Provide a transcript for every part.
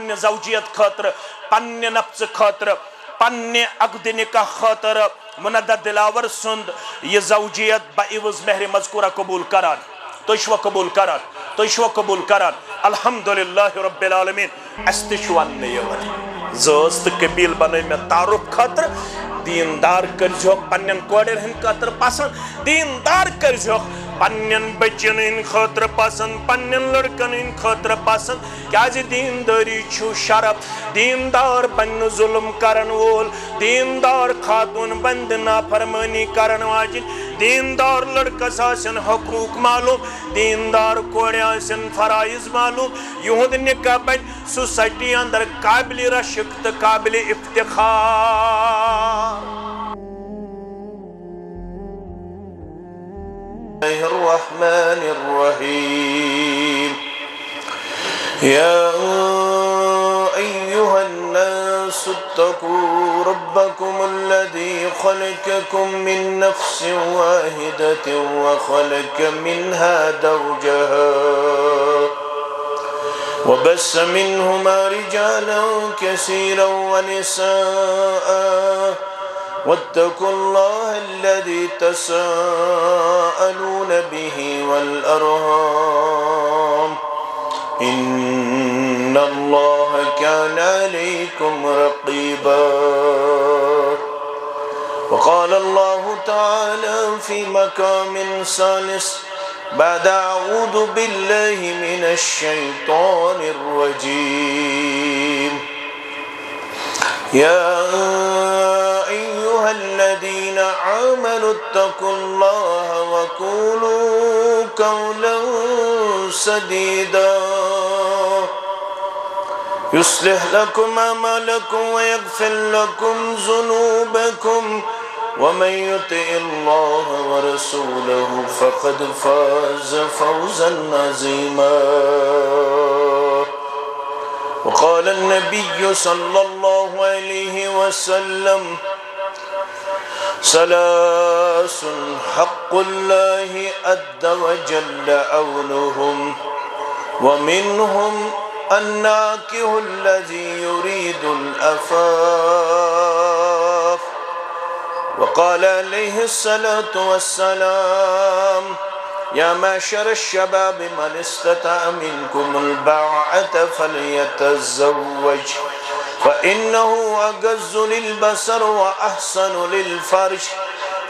پنہ زوجیت خاطر پنہ نفس خاطر پنہ عقد نکاح خاطر مندد دلاور سند یہ زوجیت بعوض مہر مذکورہ قبول کران تو قبول کران تو قبول کران الحمدللہ رب العالمین استشوان نیور زوز تو قبیل بنائی میں تعارف خاطر دیندار کرجوک پنن کوڑر ہن خاطر پسند دیندار کرجوک پنن بچن ان خاطر پسند پنن لڑکن ان خاطر پسند کیازِ دینداری چھو شرف دیندار بن ظلم کرن وول دیندار خاتون بند نافرمانی کرن واجن دیندار لڑکس آسن حقوق معلوم دیندار کوڑے آسن فرائض معلوم یہود نکاح بن سوسائٹی اندر قابل رشک تو قابل افتخار الرحمن الرحيم يا أيها الناس اتقوا ربكم الذي خلقكم من نفس واحدة وخلق منها زوجها وبث منهما رجالا كثيرا ونساء واتقوا الله الذي تساءلون به والأرحام إن الله كان عليكم رقيبا وقال الله تعالى في مقام ثالث بعد أعوذ بالله من الشيطان الرجيم يا أيها الذين آمنوا اتقوا الله وقولوا قولا سديدا يصلح لكم أعمالكم ويغفر لكم ذنوبكم ومن يطع الله ورسوله فقد فاز فوزا عظيما وقال النبي صلى الله عليه وسلم ثلاث حق الله عز وجل عونهم ومنهم الناكح الذي يريد العفاف وقال عليه الصلاة والسلام يا معشر الشباب من استطاع منكم الباءة فليتزوج فإنه أغض للبصر وأحسن للفرج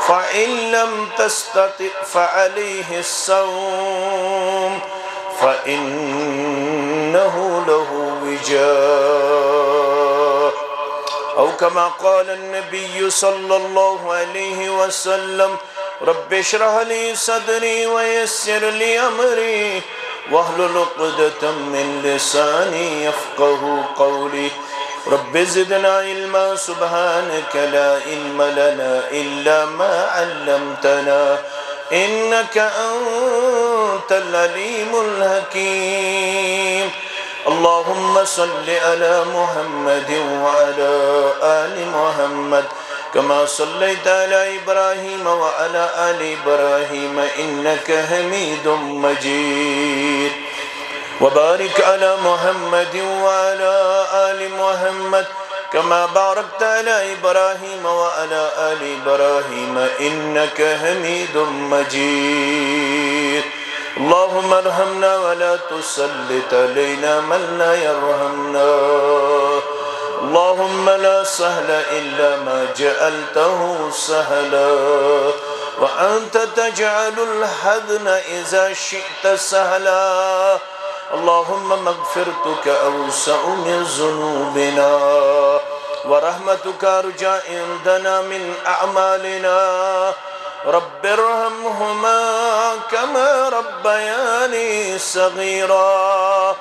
فإن لم تستطع فعليه الصوم فإنه له وجاء أو كما قال النبي صلى الله عليه وسلم رب اشرح لي صدري ويسر لي أمري واحلل عقدة من لساني يفقه قولي رب زدنا علما سبحانك لا علم لنا إلا ما علمتنا إنك أنت العليم الحكيم اللهم صل على محمد وعلى آل محمد كما صليت على إبراهيم وعلى آل إبراهيم إنك حميد مجيد وبارك على محمد وعلى آل محمد كما باركت على إبراهيم وعلى آل إبراهيم إنك حميد مجيد اللهم ارحمنا ولا تسلط علينا من لا يرحمنا اللهم لا سهل إلا ما جعلته سهلا وأنت تجعل الحزن إذا شئت سهلا اللهم مغفرتك أوسع من ذنوبنا ورحمتك أرجى عندنا من أعمالنا رب ارحمهما كما ربياني صغيرا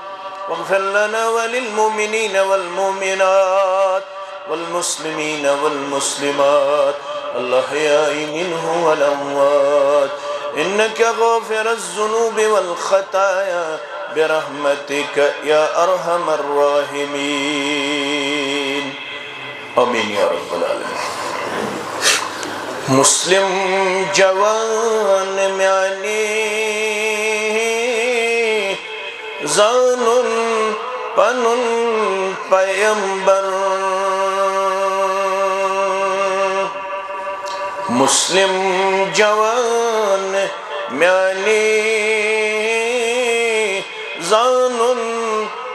واغفر لنا وللمؤمنين والمؤمنات والمسلمين والمسلمات الأحياء منهم والأموات إنك غافر الذنوب والخطايا برحمتك يا أرحم الراحمين آمين يا رب العالمين مسلم جوان میانی زانن پنن پیمبر مسلم جوان میانی زانن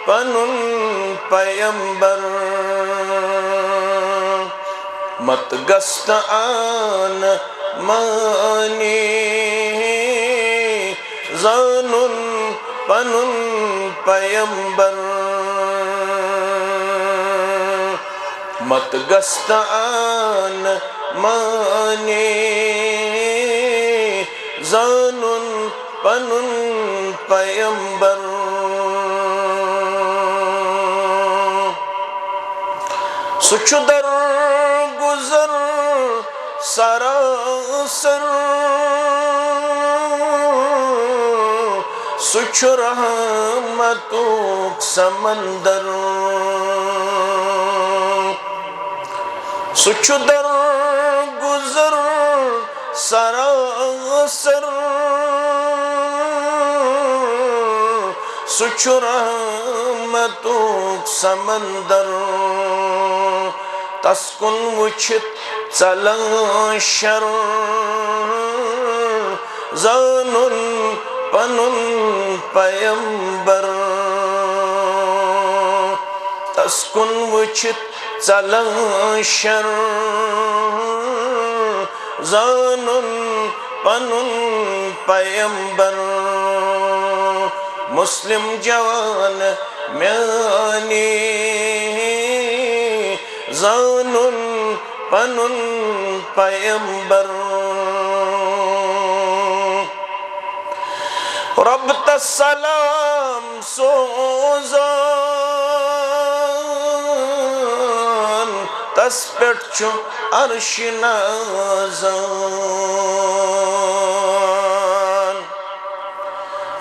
پنن پیمبر مت گست آن مانی زانن پنن پیمبر مت گست آن مانی زانن پنن پیمبر سچ در گزر سراسر سچ رحمتوں سمندر سچ در گزر سراسر سچ رحمتوں سمندر تسکن وچھت ژلان شر زانن پنن پیمبر تسکن وچھت ژلان شر زانن پنن پیمبر مسلم جوان میانی زانن پنن پیمبر رب تسلام سوزان تس پٹ چھو عرش نازان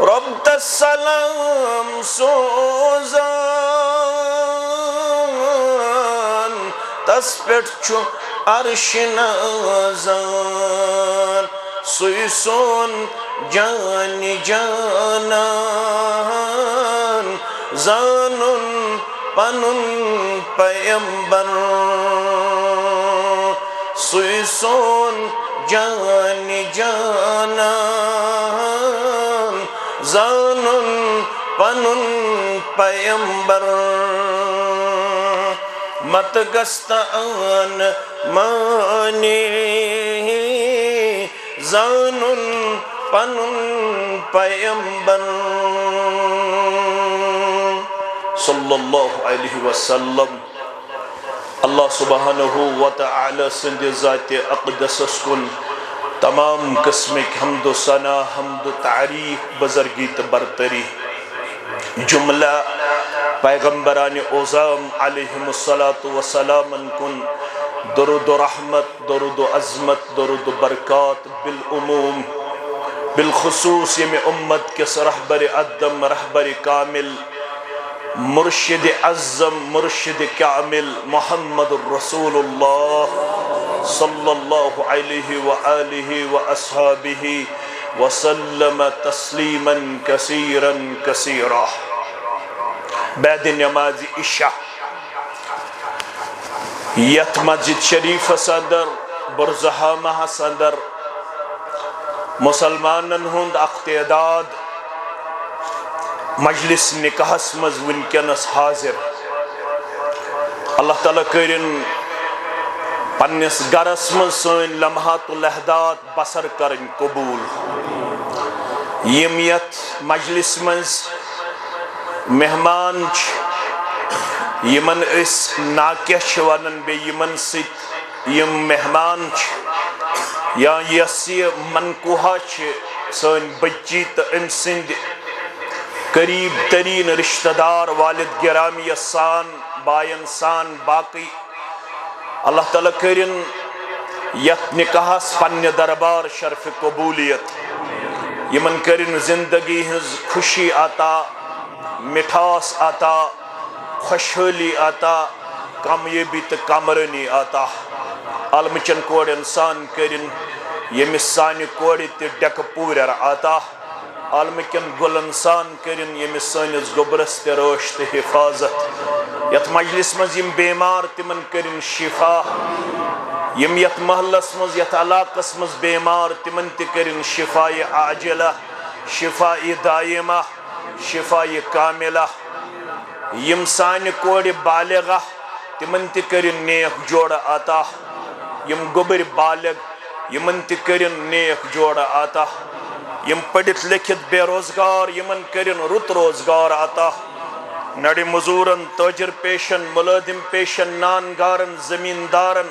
رب تسلام سوزان تس پٹ چھو عرش نازان سوی سون جان جانان زانن پنن پیمبر سوی سون جان جانان زانن پنن پیمبر مت گست آن مانی زانن پنن پیمبر صلی اللہ علیہ وسلم اللہ سبحانہ وتعالی سند ذات اقدس کن تمام قسم حمد و ثنا حمد و تعریف بزرگی برتری جملہ پیغمبران اعظم علیہم السلام کن درود و رحمت درود و عظمت درود و برکات بالعموم بالخصوص یم امت کس رہبر ادم رہبر کامل مرشد اعظم مرشد کامل محمد الرسول اللہ صلی اللہ علیہ وآلہ وآصحابہ وسلم تسلیما کثیرا کثیرا بعد نماز عشاء یت مسجد شریف صدر برزہامہ صدر مسلمانن ہند اقتداد مجلس نکاحس مز ونکنس حاضر اللہ تعالیٰ کرن پنس گرس مز سن لمحات و لحظات بسر کرن قبول یم یت مجلس مز مہمان یمن اس ناکہ ونن بے یمن ست یم مہمان یا یسی منکوہا سن بچی تو ام سند قریب ترین رشتہ دار والد گرامی سان بائن سان باقی اللہ تعالیٰ کرن یت نکاحس پنہ دربار شرف قبولیت یمن کرن زندگی ہز خوشی عطا مٹھاس عطا خوشحالی عطا کامیابی تو کامرانی عطا عالمچن کوڑ انسان کرن یمس سانہ کوڑ تہ ڈیک پورر عطا عالم کن گلن سان کرن یمس سانس گوبرس تہ روش تہ حفاظت یت مجلس مز یم بیمار تمن کرن شفا یم یت محلس مز یت علاقس مز بیمار تمن تہ کرن شفاء عاجلہ شفاء دائمہ شفاء کاملہ یم سانہ کور بالغہ تمن تہ کرن نیک جوڑ عطا یم گوبر بالغ یمن تہ کرن نیک جوڑ عطا یم پڑھت لکھت بے روزگار یمن کرن رت روزگار عطا نڑ مزورن تاجر پیشن ملازم پیشن نانگارن زمیندارن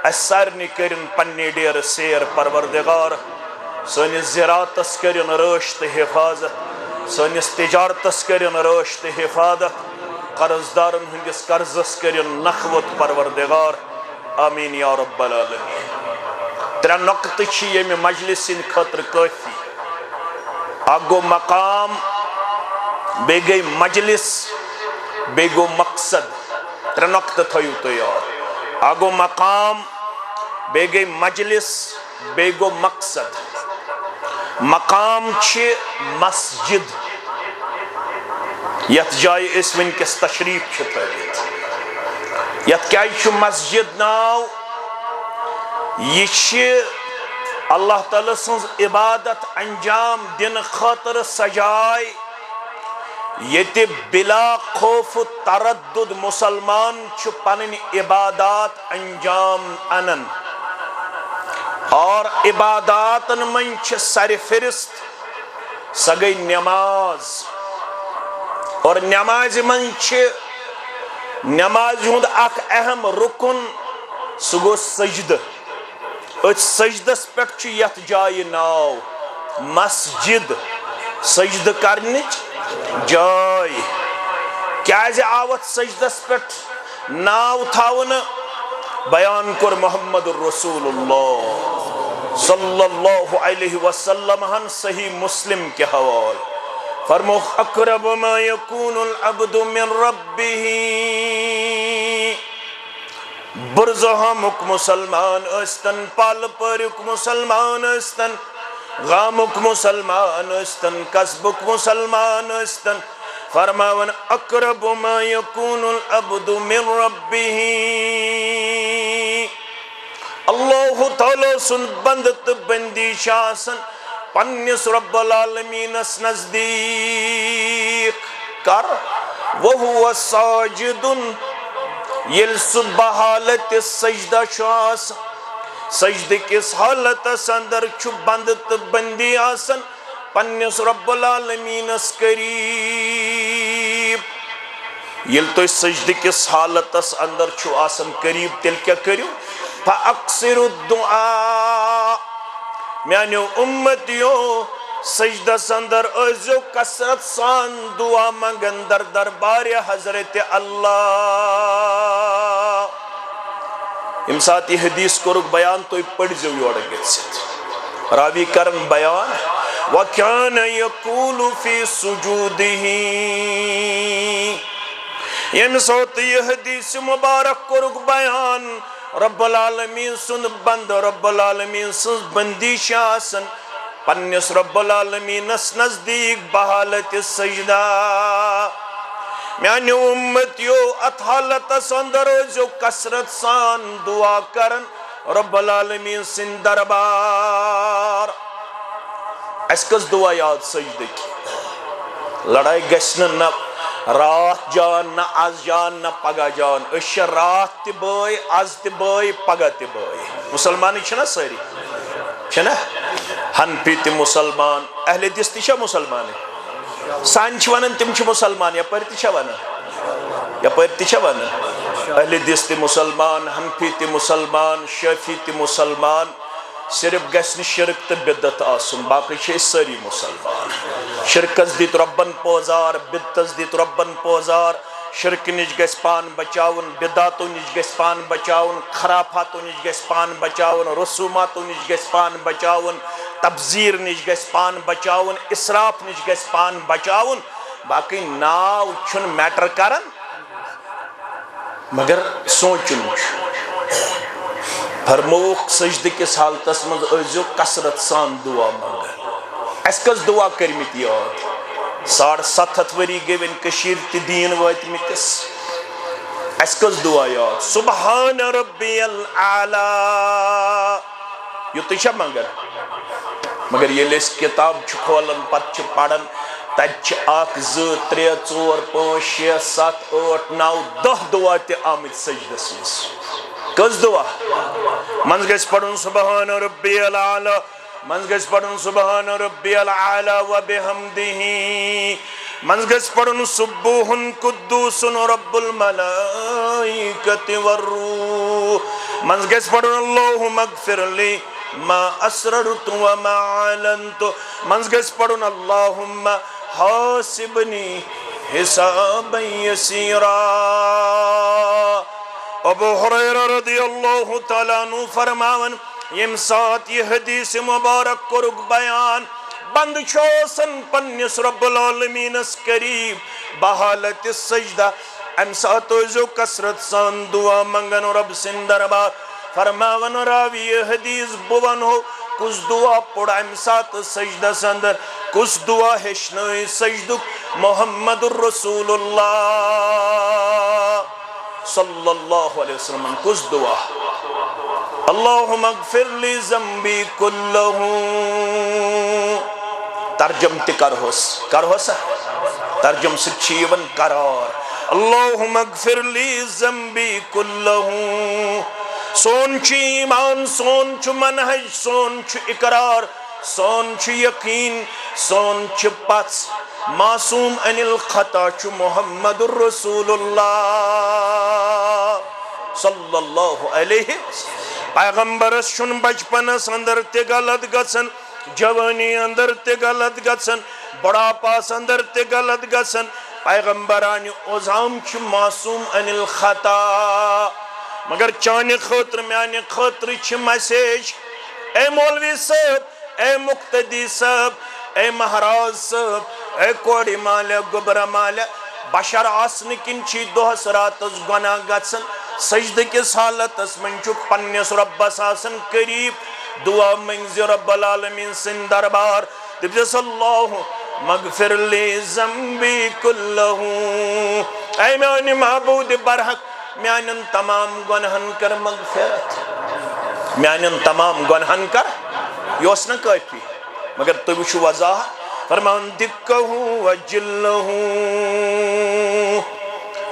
اس سارنی کرن پنی ڈیر سیر پروردگار سانس زراعتس کرن رٲچھ تہٕ حفاظت سانس تجارتس کرن رٲچھ تہٕ حفاظت قرض دارن ہندس قرضس کرن نخوت پروردگار آمین یا رب العالمین ترے نقطہ چھ یمہ مجلس سند خاطر کافی اکھ گو مقام بے گئی مجلس بے گو مقصد ترے نقطہ تھیو تو یاد اکھ گو مقام بے گئی مجلس بے گو مقصد مقام چھ مسجد یت جائے اس ونکس تشریف چھ تھٲوِتھ یت کیازِ چھ مسجد ناو یہ چھ اللہ تعالیٰ سنز عبادت انجام دن خاطر سجائے یت بلا خوف تردد مسلمان چھ پنن عبادات انجام انن اور عباداتن من چھ سرفرست سہ گئی نماز اور نماز من چھ نماز ہند اخ اہم رکن سہ گو سجدہ ات سجدس پہ یت جائے ناو مسجد سجدہ کرنچ جائے کیازِ آوت سجدس پہ ناو تھاون بیان کر محمد الرسول اللہ صلی اللہ علیہ وسلم ہن صحیح مسلم کے حوال فرمو اقرب ما یکون العبد من ربہ برزہمک مسلمان استن پال پرک مسلمان استن غامک مسلمان استن قصبک مسلمان استن فرماون اقرب ما یکون العبد من ربہ اللہ تعالی سن بندت بندی شاسن پنس رب العالمین اس نزدیک کر وہو ساجد یل صبح حالت سجدہ شاس سجدہ کس حالت اندر چھو بندت بندی آسن پنس رب العالمین اس قریب یل تو سجدہ کس حالت اندر چھو آسن قریب تل کیا کریو فاکثر الدعاء میانیو امتیو سجدہ سندر ازو کسرت سان دعا منگن در دربار حضرت اللہ امساتی حدیث کرک بیان تو پڑھ جو یوڑا گت راوی کرن بیان وَكَانَ يَقُولُ فِي سُجُودِهِ یم سوت یہ حدیث مبارک کرک بیان رب العالمین سن بند رب العالمین سن بندی شاسن پنس رب العالمین اس نزدیک بحالت سجدہ میانی امتیو ات حالت سندر جو کسرت سان دعا کرن رب العالمین سن دربار اس کس دعا یاد سجدہ کی لڑائی گشن نہ رات جان نہ آز جان نہ پگہ جان اش رات تی بائی آز تی بائی پگہ تی بائی مسلمانی چھنا ساری چھنا ہنفی تی مسلمان اہل حدیث تی چھا مسلمان سان چھ ونن تم چھ مسلمان یا پر تی چھا ونن یا پر تی چھا ونن اہل حدیث تی مسلمان ہنفی تی مسلمان شافی تی مسلمان صرف گسن شرک تو بدت آسن باقی چھے ساری مسلمان شرکس دیت ربن پوزار بدتس دیت ربن پوزار شرک نج گس پان بچاون بداتو نج گس پان بچاون خرافاتو نج گس پان بچاون رسوماتو نج گس پان بچاون تبذیر نج گس پان بچاون اسراف نج گس پان بچاون باقی ناو چھن میٹر کرن مگر سوچن فرموک سجدہ کس حالتس مز ازیو کسرت سان دعا مانگن اس کس دعا کرمت یاد 750 وری گئی ون کشیر تی دین واتمتس اس کس دعا یاد سبحان ربی الاعلی یوتی چھا مگر یہ لیس کتاب چھ کھولن پت چھ پڑھن تج چھ 1 2 3 4 5 6 7 8 9 10 دعا تی آمد سجدس مز کس دعا منز گیس پڑھن سبحان ربی الاعلی منز گیس پڑھن سبحان ربی الاعلی و بحمدہ منز گیس پڑھن سبوح قدوس رب الملائکت والروح منز گیس پڑھن اللہم اغفر لی ما اسررت وما اعلنت منز گیس پڑھن اللہم حاسبنی حسابا یسیرا ابو حریرہ رضی اللہ تعالیٰ عنہ فرماون یم سات یہ حدیث مبارک کرک بیان بند چھوسن پنیس رب العالمین اس قریب بحالت السجدہ ام سات جو کسرت سان دعا منگن رب سندربار فرماون راوی حدیث بون ہو کس دعا پڑا ام سات سجدہ سندر کس دعا ہشنوی سجدک محمد الرسول اللہ صلی اللہ علیہ وسلم کس دعا اللہم اغفر لی ذنبی کلہو ترجم تی کرہوس ترجم سچیون قرار اللہم اغفر لی ذنبی کلہو سون چھ ایمان سون چھ منہج سون چھ اقرار سون چھ یقین سون چھ پتس معصوم ان الخطا چھ محمد الرسول اللہ صلی اللہ علیہ پیغمبرس چھ بچپنس اندر تے غلط گژھن جوانی اندر تے غلط گژھن بڑھاپاس اندر تے غلط گژھن پیغمبران عظام چھ معصوم ان الخطا مگر چانہ خاطر میانہ خاطر چھ میسیج اے مولوی صاحب اے مقتدی صاحب اے مہراز صاحب اے کوڑی مالے گبرہ مالے بشر آسن کن چھی دوہس راتس گناہ گژھن سجدہ کس حالتس من چھو پنیس ربس آسن قریب دعا منگزی رب العالمین سن دربار دبجس اللہ مغفر لی ذنبی کلہو اے میانی معبود برحق میانن تمام گنہن کر مغفرت میانن تمام گنہن کر یہ اس نہ کافی مگر تو وچھو وضاحت فرمان دکہو وجلہو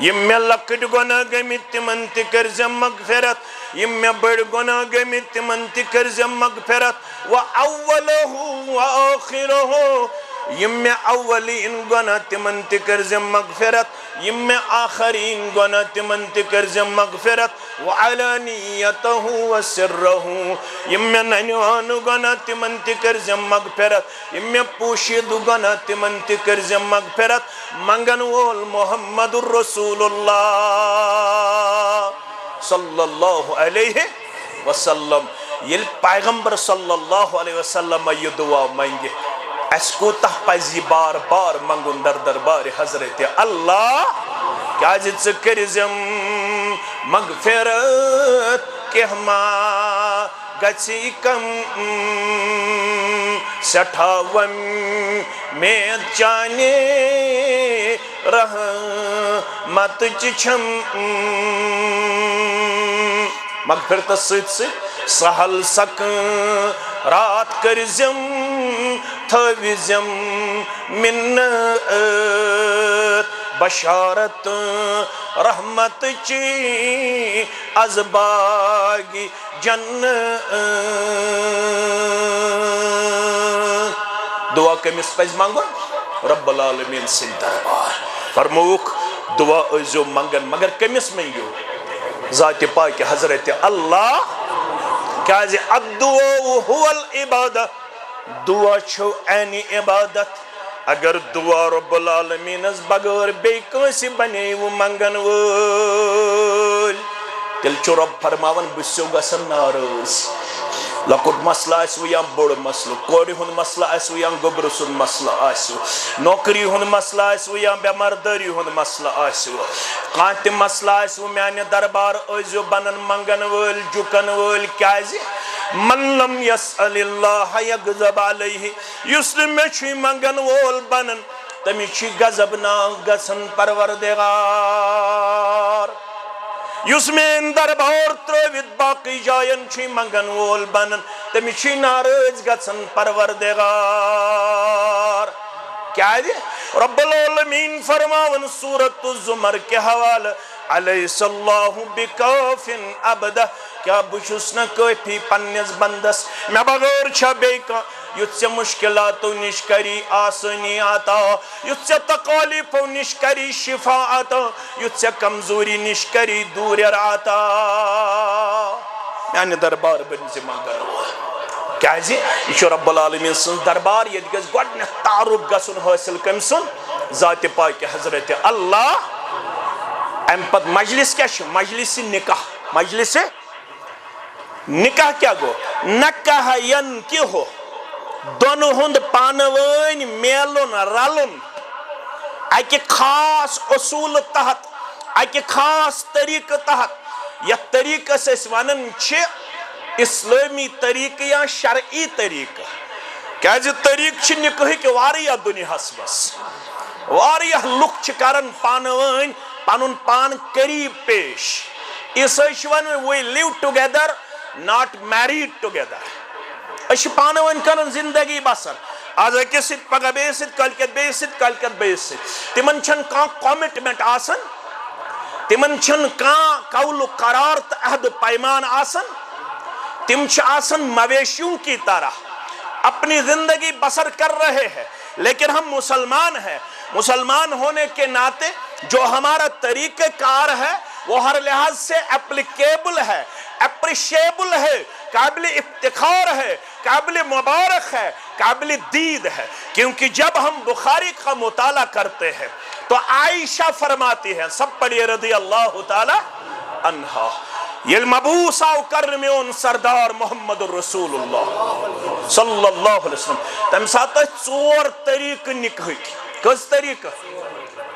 یم میں لکٹ گناہ گمت تمن تہ کرزم مغفرت یم میں بڑ گناہ گمت تمن تہ کرزم مغفرت و اولہو و آخرہو یم میں اولین گناہ تمن تہ کرزم مغفرت یم میں آخرین گناہ تمن تہ کرزم مغفرت و علانیتہو و سرہو یم میں ننوان گناہ تمن تہ کرزم مغفرت یم میں پوشید گناہ تمن تہ کرزم مغفرت منگن وول محمد الرسول اللہ صلی اللہ علیہ وسلم یل پیغمبر صلی اللہ علیہ وسلم یہ دعا مانگے اس کو تہ پزی بار بار منگن در دربار حضرت اللہ کیا جت کرزم مغفرت کہ ما گچی کم سٹھاون میں چانے رحمت چچھم مغفرت سیت سے سہل سک رات کرزم تھوزم منت بشارت رحمت چی ازباگی جنت دعا کمس پز مانگن رب العالمین سن دربار فرموک دعا ازو منگن مگر کمس منگو ذات پاک حضرت اللہ کیا زی الدعا هو العبادہ دعا چھو عینی عبادت اگر دعا رب العالمین از بغیر بے کنسی بنے وہ منگن وول تیل چھو رب فرماون بسیو گسن ناراض لکٹ مسئلہ آسو یا بڑ مسئلہ کوڑی ہن مسئلہ آسو یا گبر سن مسئلہ آسو نوکری ہن مسئلہ آسو یا بیمارداری ہن مسئلہ آسو کانت مسئلہ آسو میانے دربار ازیو بنن منگن وول جکن وول کیازی من لم يسأل اللہ یغضب علیہ یس میں چھ منگن وول بنن تمی چھ غضب ناک گژھن پروردگار یس میں دربار ترٲوِتھ باقی جاین چھ منگن وول بنن تمی چھ ناراض گژھن پروردگار کیا ہے رب العالمین فرماون سورۃ الزمر کے حوالہ علیس اللہ بکاف عبدہ کیا بچھس نہ کافی پنس بندس میں بغیر چھا بیکا یت سے مشکلاتو نش کری آسانی آتا یت سے تکالیفو نش کری شفا آتا یت سے کمزوری نش کری دور آتا یعنی دربار بن زمان کرو کیا جی یہ رب العالمین سن دربار یہ گز گوڑنے تعارف گسن حاصل کم سن ذات پاک حضرت اللہ امپت مجلس کیا شو مجلس نکاح مجلس نکاح کیا گو نکاح ین کی ہو دونوں ہند پانوین میلن رلن ایک خاص اصول تحت ایک خاص طریقہ تحت یا طریقہ سے سوانن چھے اسلامی طریقہ یا شرعی طریقہ کیا جی طریق چھ نکاحی کہ واریہ دنیا حسبس واریہ لکھ چکارن پانوین پانون پان قریب پیش اس ایشوان میں we live together not married together اش پانوین کرن زندگی بسر آج ایک ست پگہ بیست کلکت بیست کلکت بیست تمن چھن کان کومٹمنٹ آسن تمن چھن کان قول و قرار تا عہد پیمان آسن تم چھ آسن مویشیوں کی طرح اپنی زندگی بسر کر رہے ہیں لیکن ہم مسلمان ہیں مسلمان ہونے کے ناطے جو ہمارا طریقہ کار ہے وہ ہر لحاظ سے اپلیکیبل ہے اپریشیبل ہے قابل افتخار ہے قابل مبارک ہے قابل دید ہے کیونکہ جب ہم بخاری کا مطالعہ کرتے ہیں تو عائشہ فرماتی ہے سب پڑھئے رضی اللہ تعالی عنہ یہ مبعوث و کرمیون سردار محمد رسول اللہ صلی اللہ علیہ وسلم تم ساتھ چور طریق نکاح کس طریقہ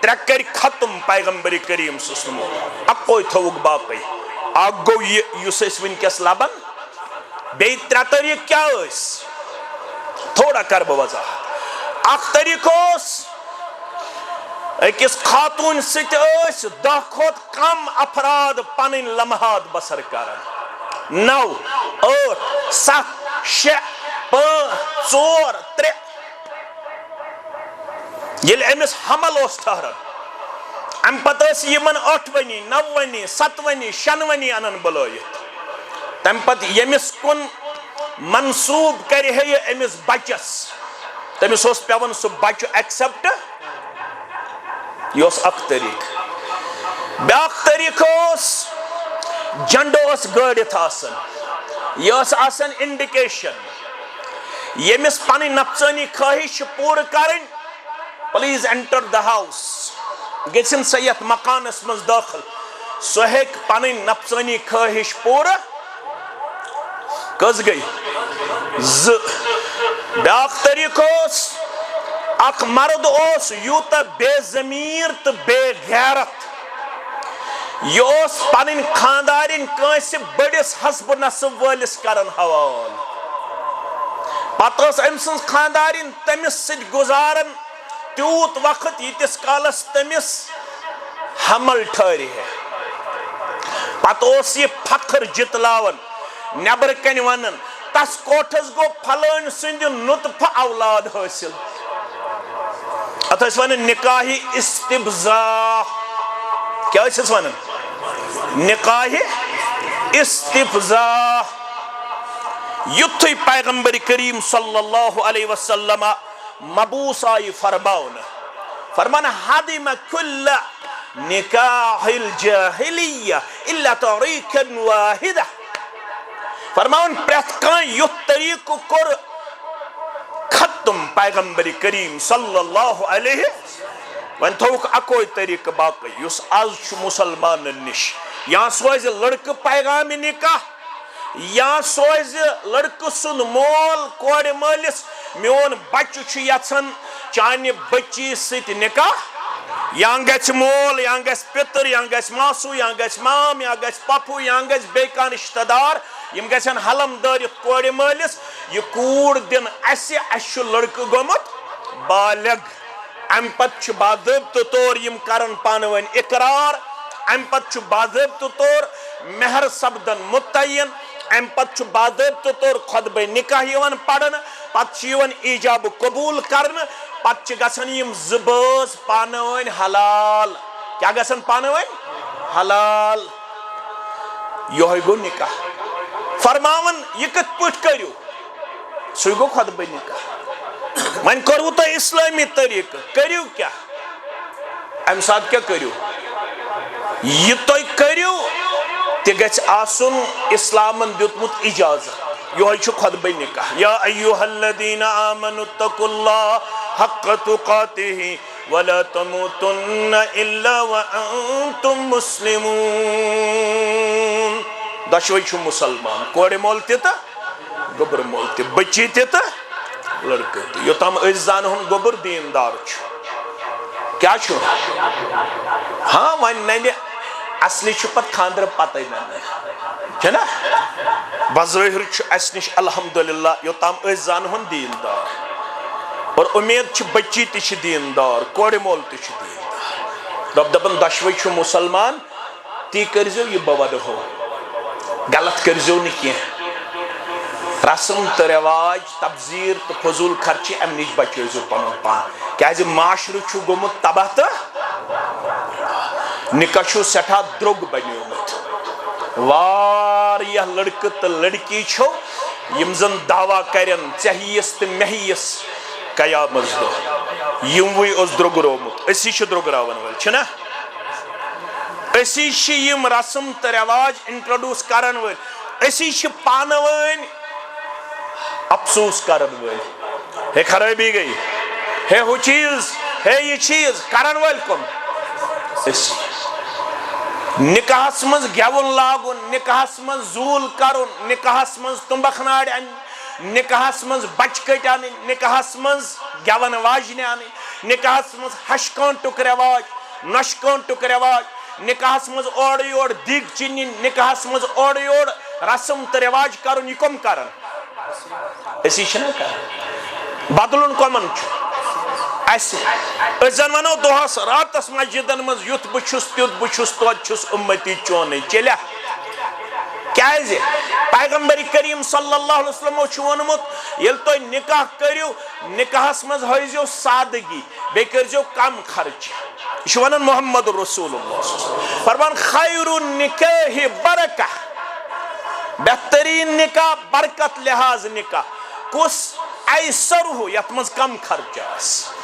ترکر ختم پیغمبر کریم صلی اللہ علیہ وسلم اکوئی تھوک باقی آگو یوس اس ونکس لبن بے ترہ طریق کیا اس تھوڑا کرب وضاحت اک طریق اس ایک اس خاتون ست اس دہ کھوت کم افراد پنن لمحات بسر کرن 9 8 7 6 5 4 3 یل امس حمل اس ٹھہرن ام پتہ اس یمن 8 ونی 9 ونی 7 ونی 6 ونی انن بلویت تم پتہ یمس کن منصوب کرے ہے یہ امس بچس تمس اس پیون سو بچ ایکسپٹ یہ اس اک طریق بیاق طریق اس جنڈو اس گڑت آسن یہ اس آسن انڈیکیشن یمس پانی نفسانی خواہش پور کرن پلیز انٹر دا ہاؤس گژھن سیت مکانس مز داخل سو ہیک پانی نفسانی خواہش پور کس گئی بیاق طریق اس اک مرد اس یوتا بے ضمیر تو بے غیرت یہ اس پنن خاندارین کنس بڑس حسب نصب والس کرن حوال پتہ اس ام سن خاندارین تمس ست گزارن تیوت وقت یتس کالس تمس حمل ٹھہری ہے پتہ اس یہ فخر جتلاون نبر کن ونن تس کوٹھس گو پھلن سند نطف اولاد حاصل اتھ اس ونن نکاحی استبزاء کیا اس ونن نکاحی استبزاء یتھی پیغمبر کریم صلی اللہ علیہ وسلم مبعوث آئی فرمان حدم کل نکاح الجاہلیہ الا طریقا واحدہ فرمان پریت کان یت طریق کر ختم پیغمبر کریم صلی اللہ علیہ ون تھوک اکوئی طریق باقی یس آز چھ مسلمان نش یا سوز لڑک پیغام نکاح یا سوز لڑک سن مول کوڑ مالس میون بچ چھ یژھان چانہ بچی ست نکاح یا گژھِ مول یا گژھِ پِتٕر یا گژھِ ماسوٗ یا گژھِ مام یا گژھِ پۄپھوٗ یا گژھِ بیٚیہِ کانٛہہ رِشتہٕ دار یِم گژھن حلم دٲرِتھ کورِ مٲلِس یہِ کوٗر دِنہٕ اَسہِ چھُ لٔڑکہٕ گوٚمُت بالغ اَمہِ پتہٕ چھُ باضٲبطہٕ طور یِم کرن پانہٕ ؤنۍ اقرار اَمہِ پتہٕ چھُ باضٲبطہٕ طور مہر سپدن مُتعین اَمہِ پتہٕ چھُ باضٲبطہٕ طور خۄطبے نِکاح یِوان پرنہٕ پتہٕ چھُ یِوان ایٖجاب قبوٗل کرنہٕ پتہٕ چھِ گژھان یِم زٕ بٲژ پانہٕ ؤنۍ حلال کیٛاہ گژھن پانہٕ ؤنۍ حلال یِہوٚے گوٚو نِکاح فرماوان یہِ کِتھ پٲٹھۍ کٔرِو سُے گوٚو خۄطبے نِکاح وۄنۍ کوٚروٕ تۄہہِ اِسلٲمی طریٖقہٕ کٔرِو کیٛاہ اَمہِ ساتہٕ کیٛاہ کٔرِو یہِ تُہۍ کٔرِو تہِ گژھِ آسُن اِسلامن دیُتمُت اِجازت یِہوٚے چھُ خۄطبے نِکاح یا ایُّہا الذیٖنَ آمنوا اتقوا اللہ حق تقاتہ ولا تموتن الا وانتم مسلمون دۄشوے چھُ مُسلمان کورِ مول تہِ تہٕ گوٚبُر مول تہِ بٔچی تہِ تہٕ لڑکہٕ تہِ یوٚتام أسۍ زانہون گوٚبُر دیٖندار چھُ کیٛاہ چھُ ہاں وۄنۍ ننہِ اصلی چھُ پتہٕ خاندر پتے ننہِ چھُنا بظٲہر چھُ اسہِ نِش الحمدللہ یوٚتام أسۍ زانہون دیٖندار اور اُمید چھِ بچی تہِ چھِ دیٖندار کورِ مول تہِ چھُ دیٖندار رۄب دپان دۄشوے چھُ مُسلمان تی کٔرۍزیو یہِ بہٕ ودہو غلط کٔرۍزیو نہٕ کینٛہہ رسم تہٕ رٮ۪واج تبزیٖر تہٕ فضوٗل خرچہِ امہِ نِش بچٲیزیو پنُن پان کیٛازِ معاشرٕ چھُ گوٚمُت تباہ تہٕ نِکاح چھُ سٮ۪ٹھاہ درٛوٚگ بنیومُت واریاہ لڑکہٕ تہٕ لڑکی چھُ یِم زن دعوا کرن ژےٚ ہِیِس تہٕ مےٚ ہِیِس قیامت دۄہ یِموٕے اوس درٛوٚگرومُت أسی چھِ درٛوٚگراون وٲلۍ چھِنا أسی چھِ یِم رسم تہٕ رٮ۪واج انٹرڈیوٗس کرن وٲلۍ أسی چھِ پانہٕ ؤنۍ افسوٗس کرن وٲلۍ ہے خرٲبی گٔے ہے ہُہ چیٖز ہے یہِ چیٖز کرن وٲلۍ کُن أسی نِکاحس منٛز گٮ۪وُن لاگُن نِکاحس منٛز زوٗل کرُن نِکاحس منٛز تُمبکھ نارِ انٕنۍ نِکاحس منٛز بچہِ کٔٹۍ انٕنۍ نِکاحس منٛز گٮ۪ون واجنہِ انٕنۍ نِکاحس منٛز ہشہِ کٲنٛٹُک رٮ۪واج نۄشہِ کٲنٛٹُک رٮ۪واج نِکاحس منٛز اورٕ یورٕ دِگ چِنٕنۍ نِکاحس منٛز اورٕ یورٕ رسم تہٕ رٮ۪واج کرُن یہِ کٕم کرن أسی چھِنہ کران بدلُن کۄمن چھُ اسہِ أسۍ زن ونو دۄہس راتس مسجدن منٛز یُتھ بہٕ چھُس تیُتھ بہٕ چھُس توتہِ چھُس اُمتی چونٕے چلیا کیٛازِ پیغمبر کریم صلی اللہ علیہ وسلمو چھُ ووٚنمُت ییٚلہِ تُہۍ نِکاح کٔرِو نِکاحس منٛز ہٲیزیو سادگی بیٚیہِ کٔرزیو کم خرچہِ یہِ چھُ ونان محمد رسول اللہ فرمان خیر النکاح برکہ بہتریٖن نِکاح برکت لحاظ نِکاح کُس ایسر ہُہ یتھ منٛز کم خرچہٕ آسہِ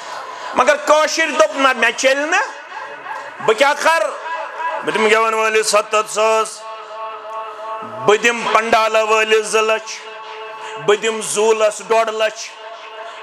مگر کٲشِرۍ دوٚپ نہ مےٚ چلہِ نہٕ بہٕ کیٛاہ کرٕ بہٕ دِمہٕ گٮ۪ون وٲلِس 700,000 بہٕ دِمہٕ پنڈالہ وٲلِس 2 لچھ بہٕ دِمہٕ زوٗلس 1.5 لچھ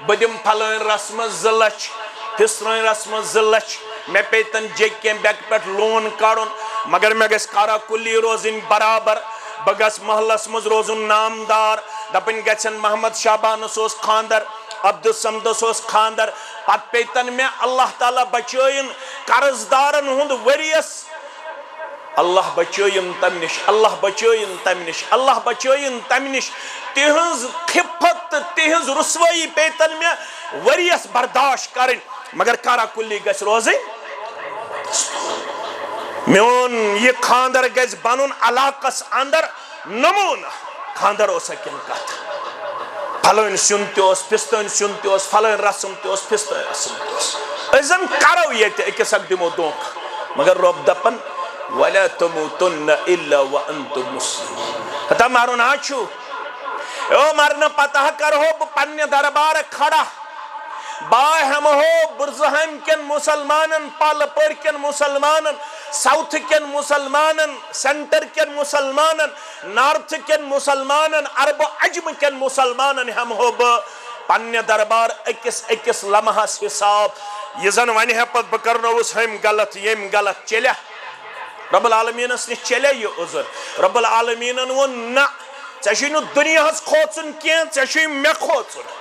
بہٕ دِمہٕ پھلٲنۍ رسمس 2 لچھ فِسرٲنۍ رسمس 2 لچھ مےٚ پیٚیہِ تن جیٚکہِ کیٚنٛہہ بینکہٕ پٮ۪ٹھ لون کڑُن مگر مےٚ گژھِ کارا کُلی روزٕنۍ برابر بہٕ گژھٕ محلس منٛز روزُن نامدار دپٕنۍ گژھن محمد شابانس اوس خاندر عبدالصمدس اوس خاندر پتہٕ پیٚیہِ تن مےٚ اللہ تعالیٰ بچٲیِن قرض دارن ہُنٛد ؤرِیس اللہ بچٲیِن تمہِ نِش اللہ بچٲیِن تمہِ نِش اللہ بچٲیِن تمہِ نِش تِہنٛز خِفت تہٕ تِہنٛز رُسوٲیی پیٚیہِ تن مےٚ ؤرِیس برداشت کرٕنۍ مگر کارا کُلی گژھِ روزٕنۍ میون یہِ خاندر گژھِ بنُن علاقس اندر نموٗنہٕ خاندر اوسا کِنہٕ کتھ پھلٲنۍ سیُن تہِ اوس پِستٲنۍ سیُن تہِ اوس پھلٲنۍ رسم تہِ اوس پِستٲنۍ رسم تہِ اوس أسۍ زن کرو ییٚتہِ أکِس اکھ دِمو دھوکہٕ مگر رۄب دپان ولا تموتن الا وانتم مسلمون ہتا مارُن ہا چھُ او مرنہٕ پتہٕ کرہو بہٕ پننہِ دربارٕ کھڑا بہٕ ہٮ۪مہو بُرزٕہامہِ کٮ۪ن مُسلمانن پالہٕ پورِ کٮ۪ن مُسلمانن ساوتھٕ کٮ۪ن مُسلمانن سینٹر کٮ۪ن مُسلمانن نارتھٕ کٮ۪ن مُسلمانن عربہٕ عجمہٕ کٮ۪ن مُسلمانن ہٮ۪مہو بہٕ پننہِ دربار أکِس أکِس لمحس حساب یہِ زن ونہِ ہے پتہٕ بہٕ کرنووُس ہُمہِ غلط ییٚمہِ غلط چلیا رب العالمیٖنس نِش چلیا یہِ عُذر رب العالمیٖنن ووٚن نہ ژےٚ چھُے نہٕ دُنیاہس کھوژُن کینٛہہ ژےٚ چھُے مےٚ کھوژُن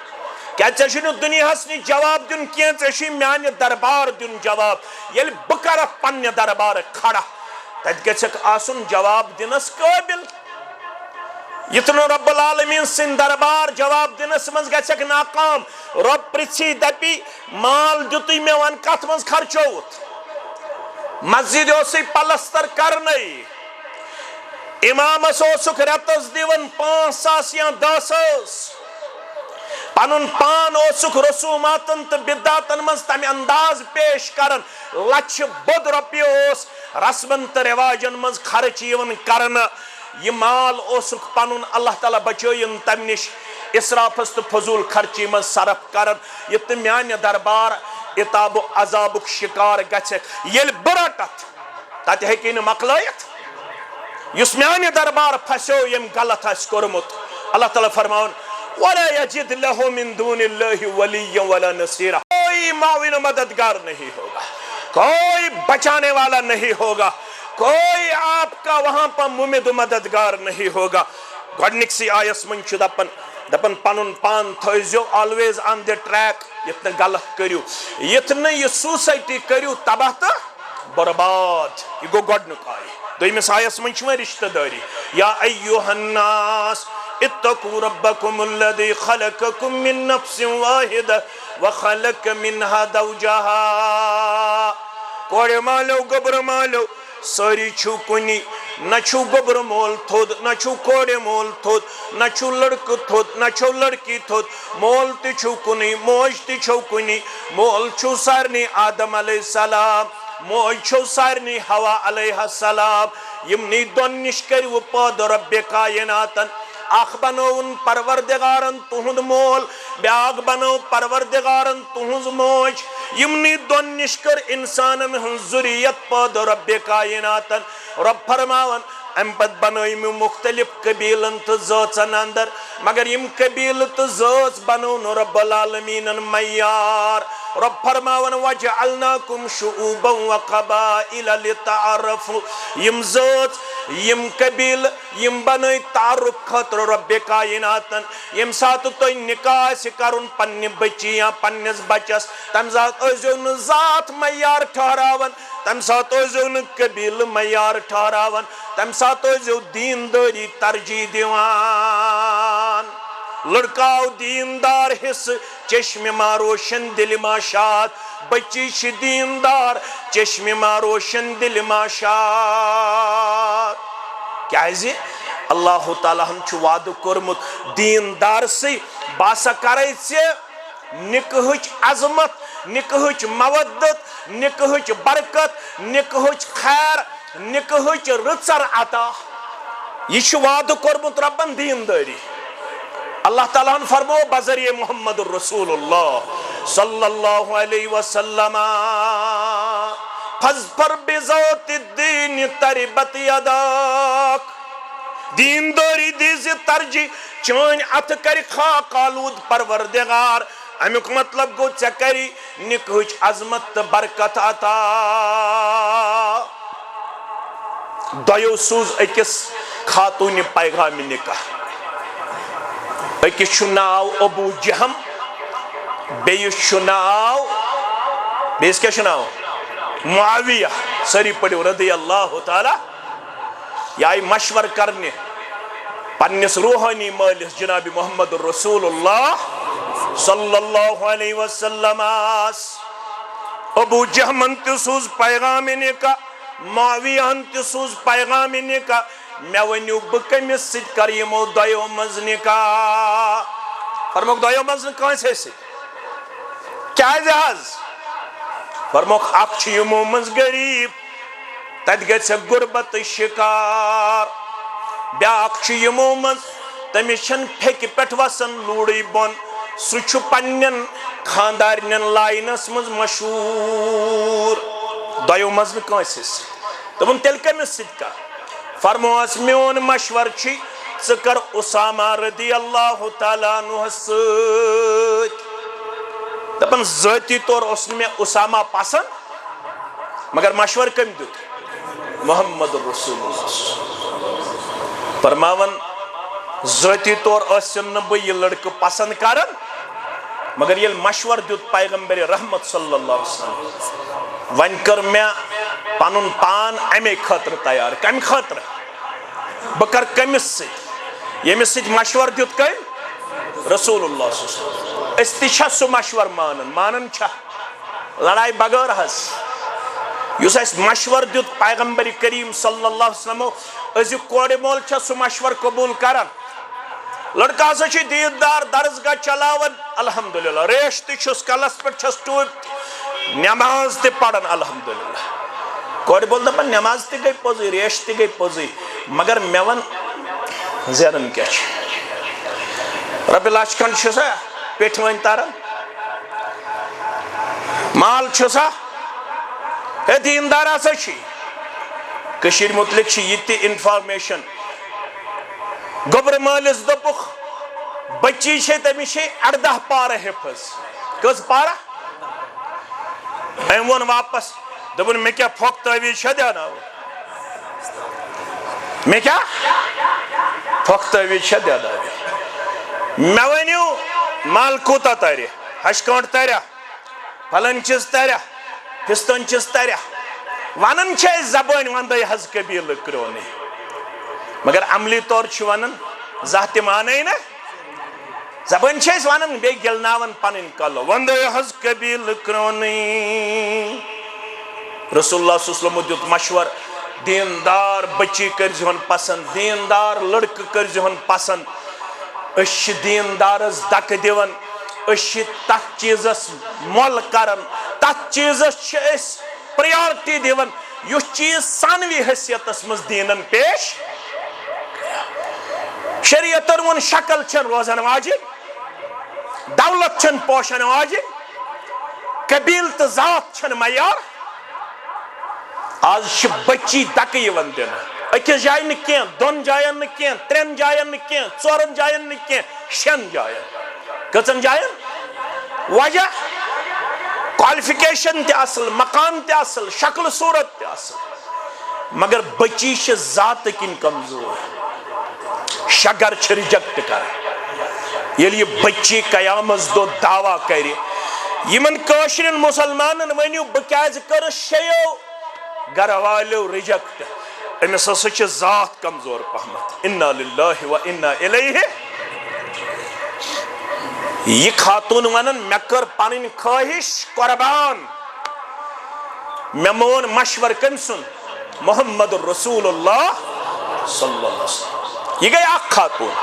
کیا ژےٚ دنیاہس نش جواب دن کی ژےٚ میانہ دربار دن جواب یل بہ کرکھ پنہ دربار کھڑا تت گژھکھ آسن جواب دنس قابل یتن رب العالمین سن دربار جواب دنس من گژھکھ ناکام رب پرژھی دپی مال دتُے مے ون کتھ من خرچوت مسجد اوسے پلستر کرنے امامس اوسکھ رتس دِوان 5,000 یا 10,000 پنن پان اوسکھ رسوماتن تو بدعاتن من تمہ انداز پیش کرن لچھ بد رۄپیہِ اوس رسمن تو رواجن من خرچ یوان کرنا یہ مال اوسکھ پنن اللہ تعالیٰ بچٲیِن تمہ نش اسرافس تو فضول خرچی من صرف کرن یہ تو میانہ دربار عتاب و عذابک شکار گژھکھ ییٚلہِ بہٕ رٹتھ تتہِ ہیٚکی نہٕ مۄکلٲیِتھ یُس میانہ دربار پھسیو یم غلط آسہِ کوٚرمُت اللہ تعالیٰ فرماون وَلَا يَجِدْ لَهُ مِن دُونِ اللَّهِ وَلِيًّا وَلَا نَصِيرًا کوئی معاون و مددگار نہیں ہوگا کوئی بچانے والا نہیں ہوگا کوئی آپ کا وہاں پر ممد و مددگار نہیں ہوگا گۄڈنِکسٕے آیس من چھُ دپن پنن پان تھٲیزیو آلویز آن دی ٹریک یتھ نہٕ غلط کٔرِو یتھ نہٕ یہِ سوسایٹی کٔرِو تباہ تہٕ برباد یہ گو گۄڈنیُک آیہِ دوٚیمِس آیس من چھِ وۄنۍ رشتہٕ دٲری یا ایُّہا الناس اتقوا ربكم الذي خلقكم من نفس واحدة وخلق منها زوجها کورِ مالو گوبر مالو ساری چھو کنی نہ چھو گوبر مول تھود نہ چھو کورِ مول تھود نہ چھو لڑکہ تھود نہ چھو لڑکی تھود مول تی چھو کنی موج تی چھو کنی مول چھو سارنی آدم علیہ السلام موج چھو سارنی حوا علیہ السلام یمنی دون نش کریو پاد رب کائناتن اخ بنون پروردگارن تہند مول بیاگ بنو پروردگارن تہنز موج یمنی دون نش کر انسانن ہن ذریت پاد رب کائناتن رب فرماون ام پت بنویم مختلف قبیلن تو ذاتن اندر مگر یم قبیل تو ذات بنون رب العالمین معیار رب فرماون وجعلناکم شعوبا وقبائل لتعارفوا یم ذات یم قبیل یم بنائی تعارف خاطر رب کائناتن یم ساتھ تو نکاح سے کرن پنی بچی یا پنیس بچس تم ذات ازیون ذات معیار ٹھہراون تم ساتھ ازیون قبیل معیار ٹھہراون تم ساتھ ازیون دینداری ترجیح دیوان لڑکاو دیندار حص چشم ما روشن دل ما شاد بچی چھ دیندار چشم ما روشن دل ما شاد کیازِ اللہ تعالیٰ ہم چھ وعدہ کورمت دیندار سے باسا کرے سے نکہچ عظمت نکہچ مودت نکہچ برکت نکہچ خیر نکہچ رچر عطا یہ چھ وعدہ کورمت ربن دینداری اللہ تعالیٰ نے فرمو بذریعہ محمد الرسول اللہ صلی اللہ علیہ وسلم فاظفر بذات الدین تربت یداک دینداری دیز ترجیح چان ات کری خاک آلود پروردگار امیک مطلب گو چکری نکہچ عظمت برکت عطا دویو سوز اکس خاتون پیغام نکاح اکس چھو ناو ابو جہم بیس چھو ناو بیس کیا چھو ناو معاویہ سری پڑھو رضی اللہ تعالی یائی مشور کرنے پنیس روحانی مالس جناب محمد الرسول اللہ صلی اللہ علیہ وسلم ابو جہمن تسوز پیغام نکاح معاویہ تسوز پیغام نکاح میں ونیو بکمیس سید کریمو دویو مز نکاح فرموک دویو مز نکاح سے کیا جہاز فرموک اک چھ یمو مز غریب تت گژھِ غربت شکار بیاکھ چھ یمو مز تمس چھن پھیکہ پٹھ وسن لوڑی بون سہ چھ پنن خاندارنن لائنس مز مشہور دویو مز نکاح سے دپن تیل کمس سید کا فرموس میون مشور چھ ژٕ کر اسامہ رضی اللہ تعالیٰ عنہ سۭتۍ دپن ذاتی طور اس میں اسامہ پسند مگر مشور کم دیت محمد رسول اللہ فرماون ذاتی طور اسن نہ بہ یہ لڑکہ پسند کرن مگر یل مشور دیت پیغمبر رحمت صلی اللہ علیہ وسلم ون کر میں پنن پان امی خاطر تیار کم خاطر بکر کمس ست یمس ست مشور دیت کم رسول اللہ صلی اللہ علیہ وسلم اس تہ سہ مشور مانن چھا لڑائی بغیر حس یس اس مشور دیت پیغمبر کریم صلی اللہ علیہ وسلم ازی کوڑ مول چھا سہ مشور قبول کران لڑکا ہسا چھ دیندار درسگاہ چلاون الحمدللہ ریش تہ چھس کلس پہ چھس ٹوپ نماز تہ پڑھن الحمدللہ کوڑ بول دپن نماز تہ گئی پوزی ریش تہ گئی پوزی مگر مے ون زینن کیا چھ رۄپیہِ لچھ کھنڈ چھسا پیٹھ ون تارن مال چھسا ہے دیندار ہسا چھ کشیر متعلق چھ یہ تہ انفارمیشن گوبر مالس دپک بچی چھ تمس چھ 18 پارہ حفظ کس پارہ ام ون واپس دپن مے کیا پھوک تعویذ چھ دیاناو مے کیا پھوک تعویذ چھ دیاناو مے ونیو مال کوتا تارے ہش کانٹ تاریا پھلن چیز تاریا پستن چیز تاریا ونن چھ زبان وندے حز قبیل کرونی مگر عملی طور چھ ونن ذات مانے نا زبان چھ ونن بے گلناون پنن کلو وندے حز قبیل کرونی رسول اللہ صلی اللہ علیہ وسلم دیت مشور دیندار بچی کرزہن پسند دیندار لڑک کرزہن پسند اش دیندارس دک دیون اش تک چیزس مول کرن تک چیزس چھ اس پریارٹی دیون یس چیز ثانوی حیثیتس مز دینن پیش شریعت ون شکل چھن روزن واجب دولت چھن پوشن واجب قبیل تو ذات چھن معیار آج بچی دک یون دن اکس جائیں نہ کین دون جائیں نہ کین ترین جائیں نہ کین ژورن جائیں نہ کین شین جائیں کتن جائیں وجہ کوالیفیکیشن تے اصل مقام تے اصل شکل صورت تے اصل مگر بچی چھ ذات کن کمزور شگر چھ ریجیکٹ کر یل یہ بچی قیامت دو دعویٰ کرے یمن کاشرین مسلمانن ونیو بکیاز کر شیو گھر والو ریجیکٹ امس ہسا چھ ذات کمزور پہمت انا للہ و انا الیہ یہ خاتون ونن مے کر پنن خواہش قربان مے مون مشور کم سن محمد رسول اللہ صلی اللہ علیہ وسلم یہ گئی اخ خاتون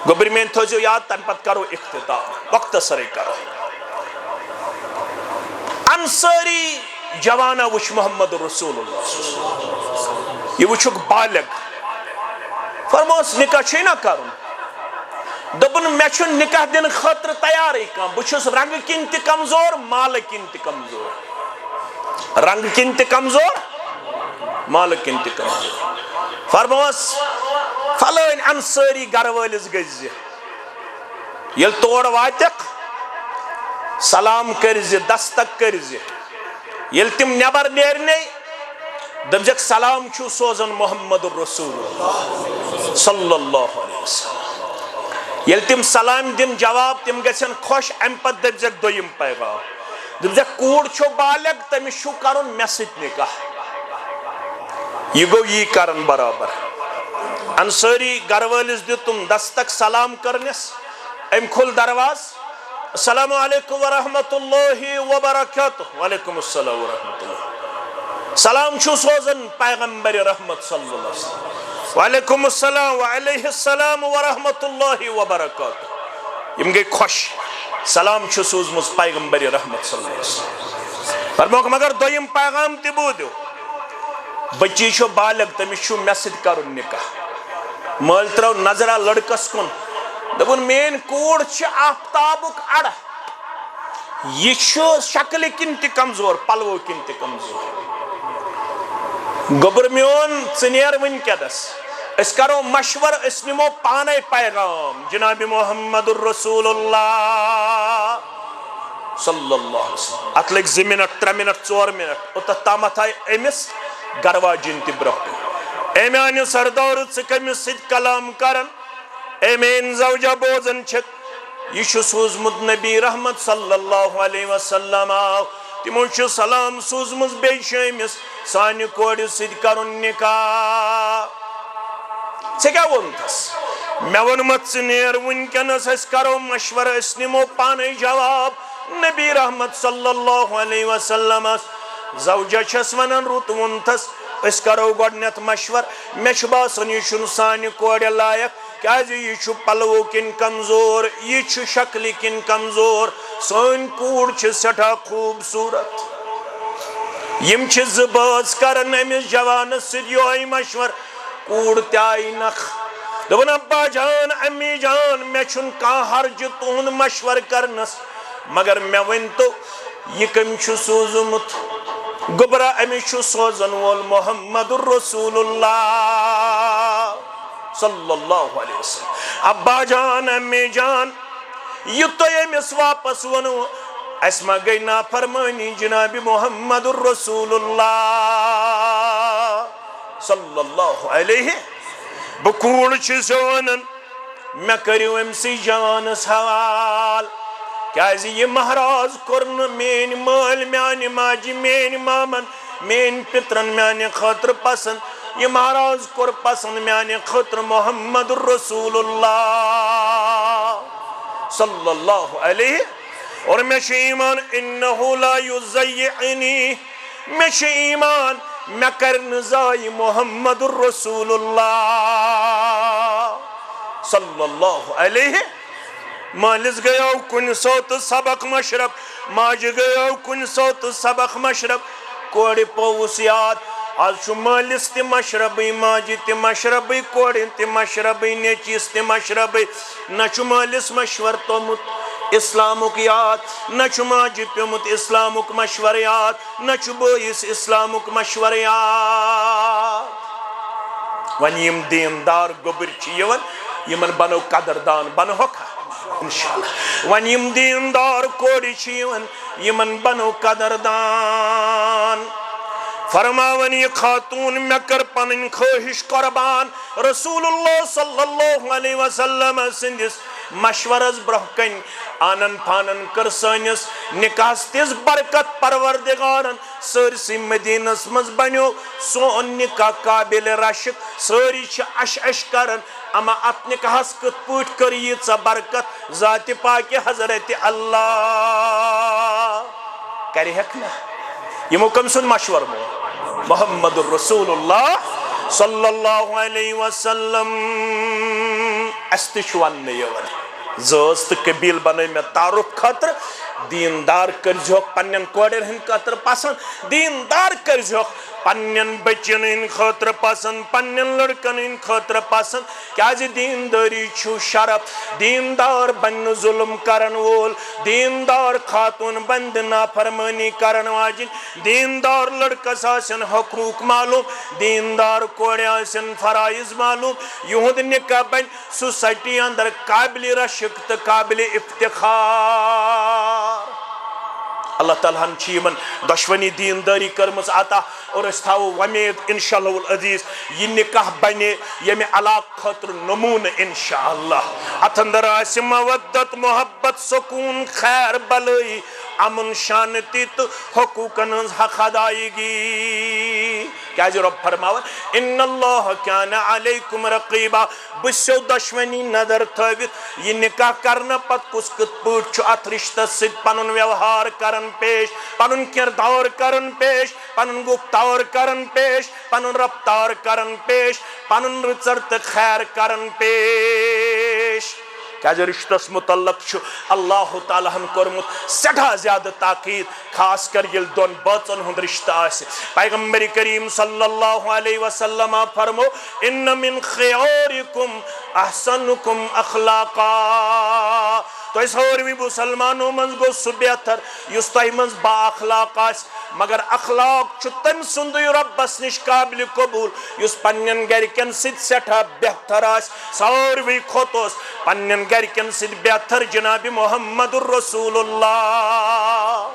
گوبر مین تھوزیو یاد تن پت کرو اختتام وقت سرے کرو انصاری جوانا وچ محمد رسول اللہ یہ وچک بالغ فرموس نکاح چھ نہ کرن دبن میں چھن نکاح دن خاطر تیار کم بچھس رنگ کن تہ کمزور مال کن تہ کمزور رنگ کن تہ کمزور مال کن تہ کمزور فرموس فلان انصاری گھر والس گز یل تور واتک سلام کرز دستک کرز یل تم نبر نیرنے دبجک سلام چھو سوزن محمد رسول اللہ صلی اللہ علیہ وسلم یل تم سلام دن جواب تم گسن خوش ام پت دبجک دویم پیغام دبجک کوڑ چھو بالغ تمس چھو کرن مے سۭتۍ نکاح یہ گو یہ کرن برابر انصاری گھر والس دتم دستک سلام کرنس ام کھل درواز السلام علیکم ورحمۃ اللہ وبرکاتہ وعلیکم السلام ورحمۃ اللہ سلام چھو سوزن پیغمبر رحمت صلی اللہ علیہ وسلم وعلیکم السلام وعلیہ السلام ورحمۃ اللہ وبرکاتہ یم گئی خوش سلام چھو سوزمس پیغمبر رحمت صلی اللہ علیہ وسلم فرموک مگر دویم پیغام تہ بودیو بچی چھو بالغ تمس چھو مے سۭتۍ کرن نکاح مال ترو نظرہ لڑکس کن دپن مین کوڑ چھ آفتابک اڑ یہ شکل کن تہ کمزور پلو کن تہ کمزور گوبر میون ژنیر ونکیس اس کرو مشور اس نمو پانے پیغام جناب محمد الرسول اللہ صلی اللہ علیہ وسلم ات لگ 2 منٹ 3 منٹ 4 منٹ اوتت تامت آئی امس گرواجن تہ برہ اے میانہ سردار ژٕ کٔمِس سۭتۍ کلام کرن اے مین زوجہ بوزن چھک یہ سوزمت نبی رحمت صلی اللہ علیہ وسلم تمو سلام سوزمت بے شیمس سانہ کور سید کرن نکاح ژے کیا وونتس مے وونمت ژٕ نیر ونکینس أسۍ کرو مشور أسۍ نمو پانے جواب نبی رحمت صلی اللہ علیہ وسلم زوجہ چھس ونان رُت وونتس أسۍ کرو گۄڈنیتھ مشور مے چھُ باسان یہ چھُنہٕ سانہِ کورِ لایق کیازِ یہ چھُ پلوو کن کمزور یہ چھُ شکلہِ کن کمزور سٲنۍ کوٗر چھِ سٮ۪ٹھاہ خوٗبصوٗرت یم چھِ زٕ بٲژ کران أمِس جوانس سۭتۍ یہوے مشور کوٗر تہِ آیہِ نکھ دوٚپُن ابا جان امی جان مے چھُنہٕ کانٛہہ حرجہِ تُہُنٛد مشور کرنس مگر مے ؤنۍتو یہ کٔمۍ چھُ سوٗزمُت گوٚبرا أمِس چھُ سوزن وول محمد رسول اللہ صلی اللہ علیہ وسلم ابا جان امی جان یہ تُہۍ أمِس واپس ونو اسہِ ما گٔے نافرمٲنی جناب محمد رسول اللہ صلی اللہ علیہ بہٕ کوٗر چھُس ونان مے کٔرِو أمسٕے جانس حوال کیازِ یہ مہراز کوٚر نہٕ میٛٲنۍ مٲلۍ میٛانہِ ماجہِ میٛٲنۍ مامن میٛٲنۍ پِترن میٛانہِ خٲطرٕ پسنٛد یہ مہراز کوٚر پسنٛد میٛانہِ خٲطرٕ محمد رسول اللہ صلی اللہ علیہ اور مے چھُ ایمان انہو لا یضیعنی مے چھُ ایمان مے کر نہٕ ضایہِ محمد رسول اللہ صلی اللہ علیہ مالس گیو کُنہِ سوتہٕ سبق مشرب ماجہِ گیو کُنہِ سوتہٕ سبق مشرب کورِ پوٚوُس یاد آز چھُ مٲلِس تہِ مشربٕے ماجہِ تہِ مشربٕے کورِ تہِ مشربٕے نیٚچوِس تہِ مشربٕے نہ چھُ مٲلِس مشور توٚمُت اسلامُک یاد نہ چھُ ماجہِ پیوٚمُت اسلامُک مشور یاد نہ چھُ بٲیِس اسلامُک مشور یاد وۄنۍ یِم دیندار گوٚبٕرۍ چھِ یِوان یِمن بنو قدردان بنہوکھا انشاءاللہ وۄنۍ یِم دیندار کورِ چھِ یِوان یِمن بنو قدردان فرماون یہ خاتون مے کر پنن خواہش قربان رسول اللہ صلی اللہ علیہ وسلم سندس مشورس برہ کن آنن پانن کر سانس نکاحس تز برکت پروردگارن سرسی مدینس مز بنیو سون نکاح قابل رشک ساری چھ اش اش کرن اما ات نکاحس کت پوٹ کر یہ برکت ذات پاک حضرت اللہ کری حکنا یہ مکم سن مشور مو محمد الرسول اللہ صلی اللہ علیہ وسلم استشوان نیور زوست قبیل بنائی میں تعارف خاطر دیندار کرجوک پنین کوڑر ہن خاطر پسند دیندار کرجوک پنین بچن ہن خاطر پسند پنین لڑکن ہن خاطر پسند کیازِ دینداری چھو شرف دیندار بن ظلم کرن وول دیندار خاتون بند نافرمانی کرن واجن دیندار لڑکس آسن حقوق معلوم دیندار کوڑے آسن فرائض معلوم یہود نکاح بن سوسائٹی اندر قابل رشک تو قابل افتخار اللہ تعالیٰ ہن چیمن دشونی دینداری کرمز عطا اور اس تھاو ومید انشاءاللہ العزیز یہ نکاح بنے یہ میں علاق خطر نمون انشاءاللہ اتندر آسی مودت محبت سکون خیر بلائی امن شانتی تو حقوقن حق ادائی گی کیا جو رب فرماوا ان اللہ کان علیکم رقیبا بسو دشونی نظر تھویت یہ نکاح کرنا پت کس کت پوٹ چھو ات رشتہ سید پنن ویوہار کرن پیش پنن کردار کرن پیش پنن گفتار کرن پیش پنن رفتار کرن پیش پنن رچرت خیر کرن پیش کیا جو رشتس متعلق چھو اللہ تعالیٰ ہم کرمت سٹھا زیادہ تاقید خاص کر یل دون باچن ہند رشتہ آسے پیغمبر کریم صلی اللہ علیہ وسلم فرمو ان من خیارکم احسنکم اخلاقا تو اس ہوروی مسلمانوں منز گو سبیتر یستائی منز با اخلاق آس مگر اخلاق چھو تم سندوی رب بس نش قابل قبول یس پنین گرکن سید سٹھا بہتر آس سوروی کھوتوس پنین گرکن سید بہتر جناب محمد الرسول اللہ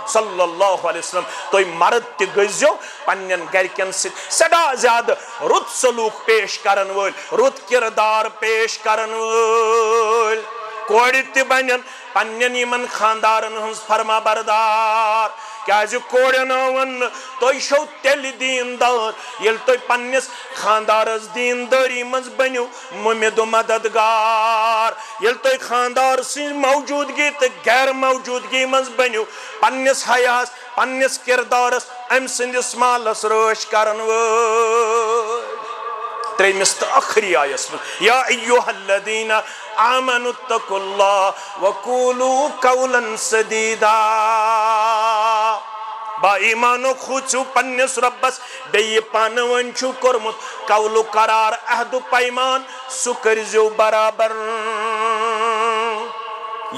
صلی اللہ علیہ وسلم تو مرد تی گزیو پنین گرکن سید سڑا زیادہ رت سلوک پیش کرن وول رت کردار پیش کرن وول کورِ تہِ بنن پننٮ۪ن یِمن خاندارن ہٕنٛز فرما بردار کیٛازِ کورٮ۪ن ون تُہۍ چھِو تیٚلہِ دیٖندار ییٚلہِ تُہۍ پننِس خاندارس دیٖندٲری منٛز بٔنِو مُمِد مددگار ییٚلہِ تُہۍ خاندار سٕنٛز موجوٗدگی تہٕ غیر موجوٗدگی منٛز بٔنِو پننِس حیاہس پننِس کِردارس أمۍ سٕنٛدِس مالس رٲچھ کرن وٲلۍ ترٛیٚیمِس تہٕ ٲخری آیس منٛز یا ایُّہا الذیٖنَ آمنوا اتقوا اللہ وقولوا قولا سدیدا با ایمانو کھوٗژِو پننِس رۄبس بیٚیہِ پانہٕ ؤنۍ چھُو کوٚرمُت قولُ قرار عہد پیمان سُہ کٔرۍزیو برابر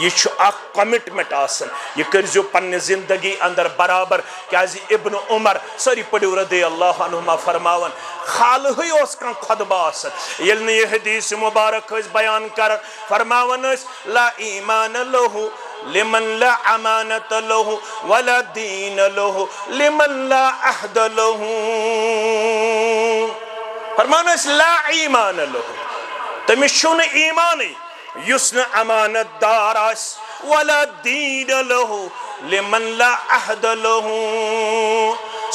یہ چھُ اکھ کمٹمنٹ آسان یہ کٔرۍزیو پننہِ زندگی اندر برابر کیٛازِ ابن عمر سٲری پٔرِو رضی اللہ عنہما فرماوان خالہٕے اوس کانٛہہ خۄطبہٕ آسان ییٚلہِ نہٕ یہِ حدیث مُبارک ٲسۍ بیان کران فرماوان ٲسۍ لا ایمان لہو لمن لا امانت له ولا دین له لمن لا عہد له فرماوان ٲسۍ لا ایمان له تٔمِس چھُنہٕ ایمانٕے یُس نہٕ امانت دار آسہِ ولا دین له لمن لا عہد له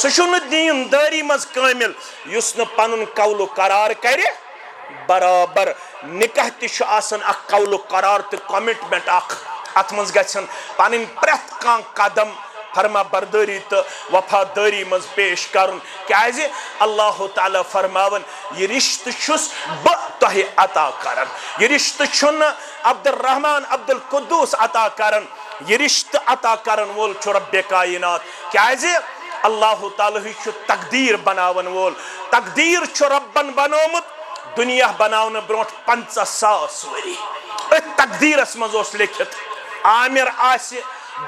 سُہ چھُنہٕ دیندٲری منٛز کٲمِل یُس نہٕ پنُن قولُ قرار کرِ برابر نکاح تہِ چھُ آسان اکھ قولُ قرار تہٕ کمٹمنٹ اکھ اتھ منٛز گژھن پنٕنۍ پرٛٮ۪تھ کانٛہہ قدم فرما بردٲری تہٕ وفادٲری منٛز پیش کرُن کیٛازِ اللہ تعالیٰ فرماوان یہِ رشتہٕ چھُس بہٕ تۄہہِ عطا کران یہِ رشتہٕ چھُنہٕ عبدالرحمان عبدالقدوٗس عطا کران یہِ رشتہٕ عطا کرن وول چھُ ربِ کائنات کیٛازِ اللہ تعالیٰ ہٕے چھُ تقدیٖر بناون وول تقدیٖر چھُ ربن بنومُت دُنیا بناونہٕ برونٛٹھ 50,000 ؤری أتھۍ تقدیٖرس منٛز اوس لیکھِتھ عامر آسہِ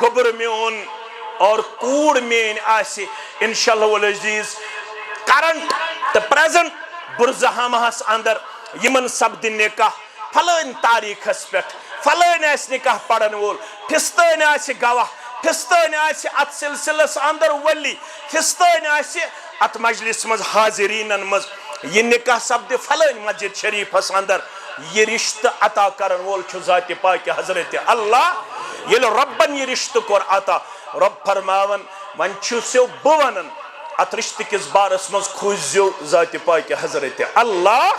گوٚبُر میون اور کوٗر میٲنۍ آسہِ انشاءاللہ العزیٖز کرنٹ تہٕ پریزنٹ بُرزہامہس اندر یِمن سپدِ نکاح فلٲنۍ تاریٖخس پٮ۪ٹھ فلٲنۍ آسہِ نکاح پرن وول فِستٲنۍ آسہِ گواہ فِستٲنۍ آسہِ اتھ سلسلس اندر ولی فِستٲنۍ آسہِ اتھ مجلس منٛز حاضریٖنن منٛز یہِ نکاح سپدِ فلٲنۍ مسجد شریٖفس اندر یہ رشتہٕ عطا کرن وول چھُ ذاتِ پاکہِ حضرت اللہ ییٚلہِ رۄبن یہِ رشتہٕ کوٚر عطا رۄب فرماوان وۄنۍ چھُسو بہٕ ونان اتھ رشتہٕ کِس بارس منٛز کھوٗژزیو ذاتِ پاکہِ حضرت اللہ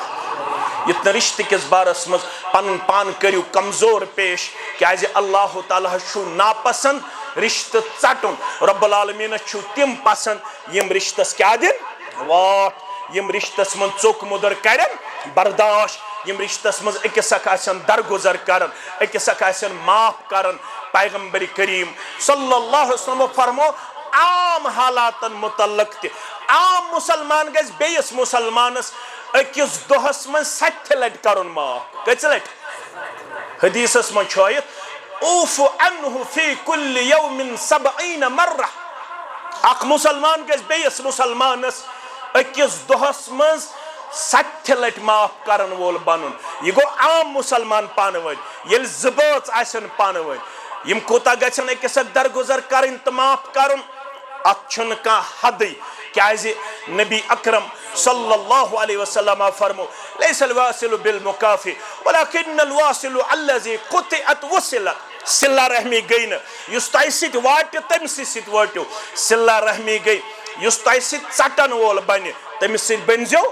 یِتھ نہٕ رشتہٕ کِس بارس منٛز پنُن پان کٔرِو کمزور پیش کیٛازِ اللہ تعالیٰ چھُ ناپسنٛد رشتہٕ ژٹُن رۄب العالمیٖنس چھُ تِم پسنٛد یِم رشتس کیٛاہ دِنۍ واٹھ یِم رشتس منٛز ژوٚک مُدُر کرن برداشت یِم رشتس منٛز أکِس اکھ آسن درگُزر کرن أکِس اکھ آسن معاف کرن پیغمبر کریم صلی اللہ علیہ وسلم فرمو عام حالاتن متعلق تہِ عام مسلمان گژھِ بیٚیِس مسلمانس أکِس دۄہس منٛز 7 لٹہِ کرُن معاف کٔژِ لٹہِ حدیثس منٛز چھُ آیِتھ اوفو عنہُ فی کُلِ یومٍ 70 مرہ اکھ مسلمان گژھِ بیٚیِس مسلمانس أکِس دۄہس منٛز 7 لٹہِ معاف کرن وول بنُن یہِ گوٚو عام مسلمان پانہٕ ؤنۍ ییٚلہِ زٕ بٲژ آسن پانہٕ ؤنۍ یِم کوٗتاہ گژھن أکِس اکھ درگُزر کرٕنۍ تہٕ معاف کرُن اتھ چھُنہٕ کانٛہہ حدٕے کیٛازِ نبی اکرم صلی اللہ علیہ وسلم فرمو لیس الواصل بالمکافی ولکن الواصل الذی قطعت وصلت صلہ رحمی گٔے نہٕ یُس تۄہہِ سۭتۍ واتہِ تٔمسٕے سۭتۍ وٲتِو صلہ رحمی گٔے یُس تۄہہِ سۭتۍ ژٹن وول بنہِ تٔمِس سۭتۍ بٔنزیو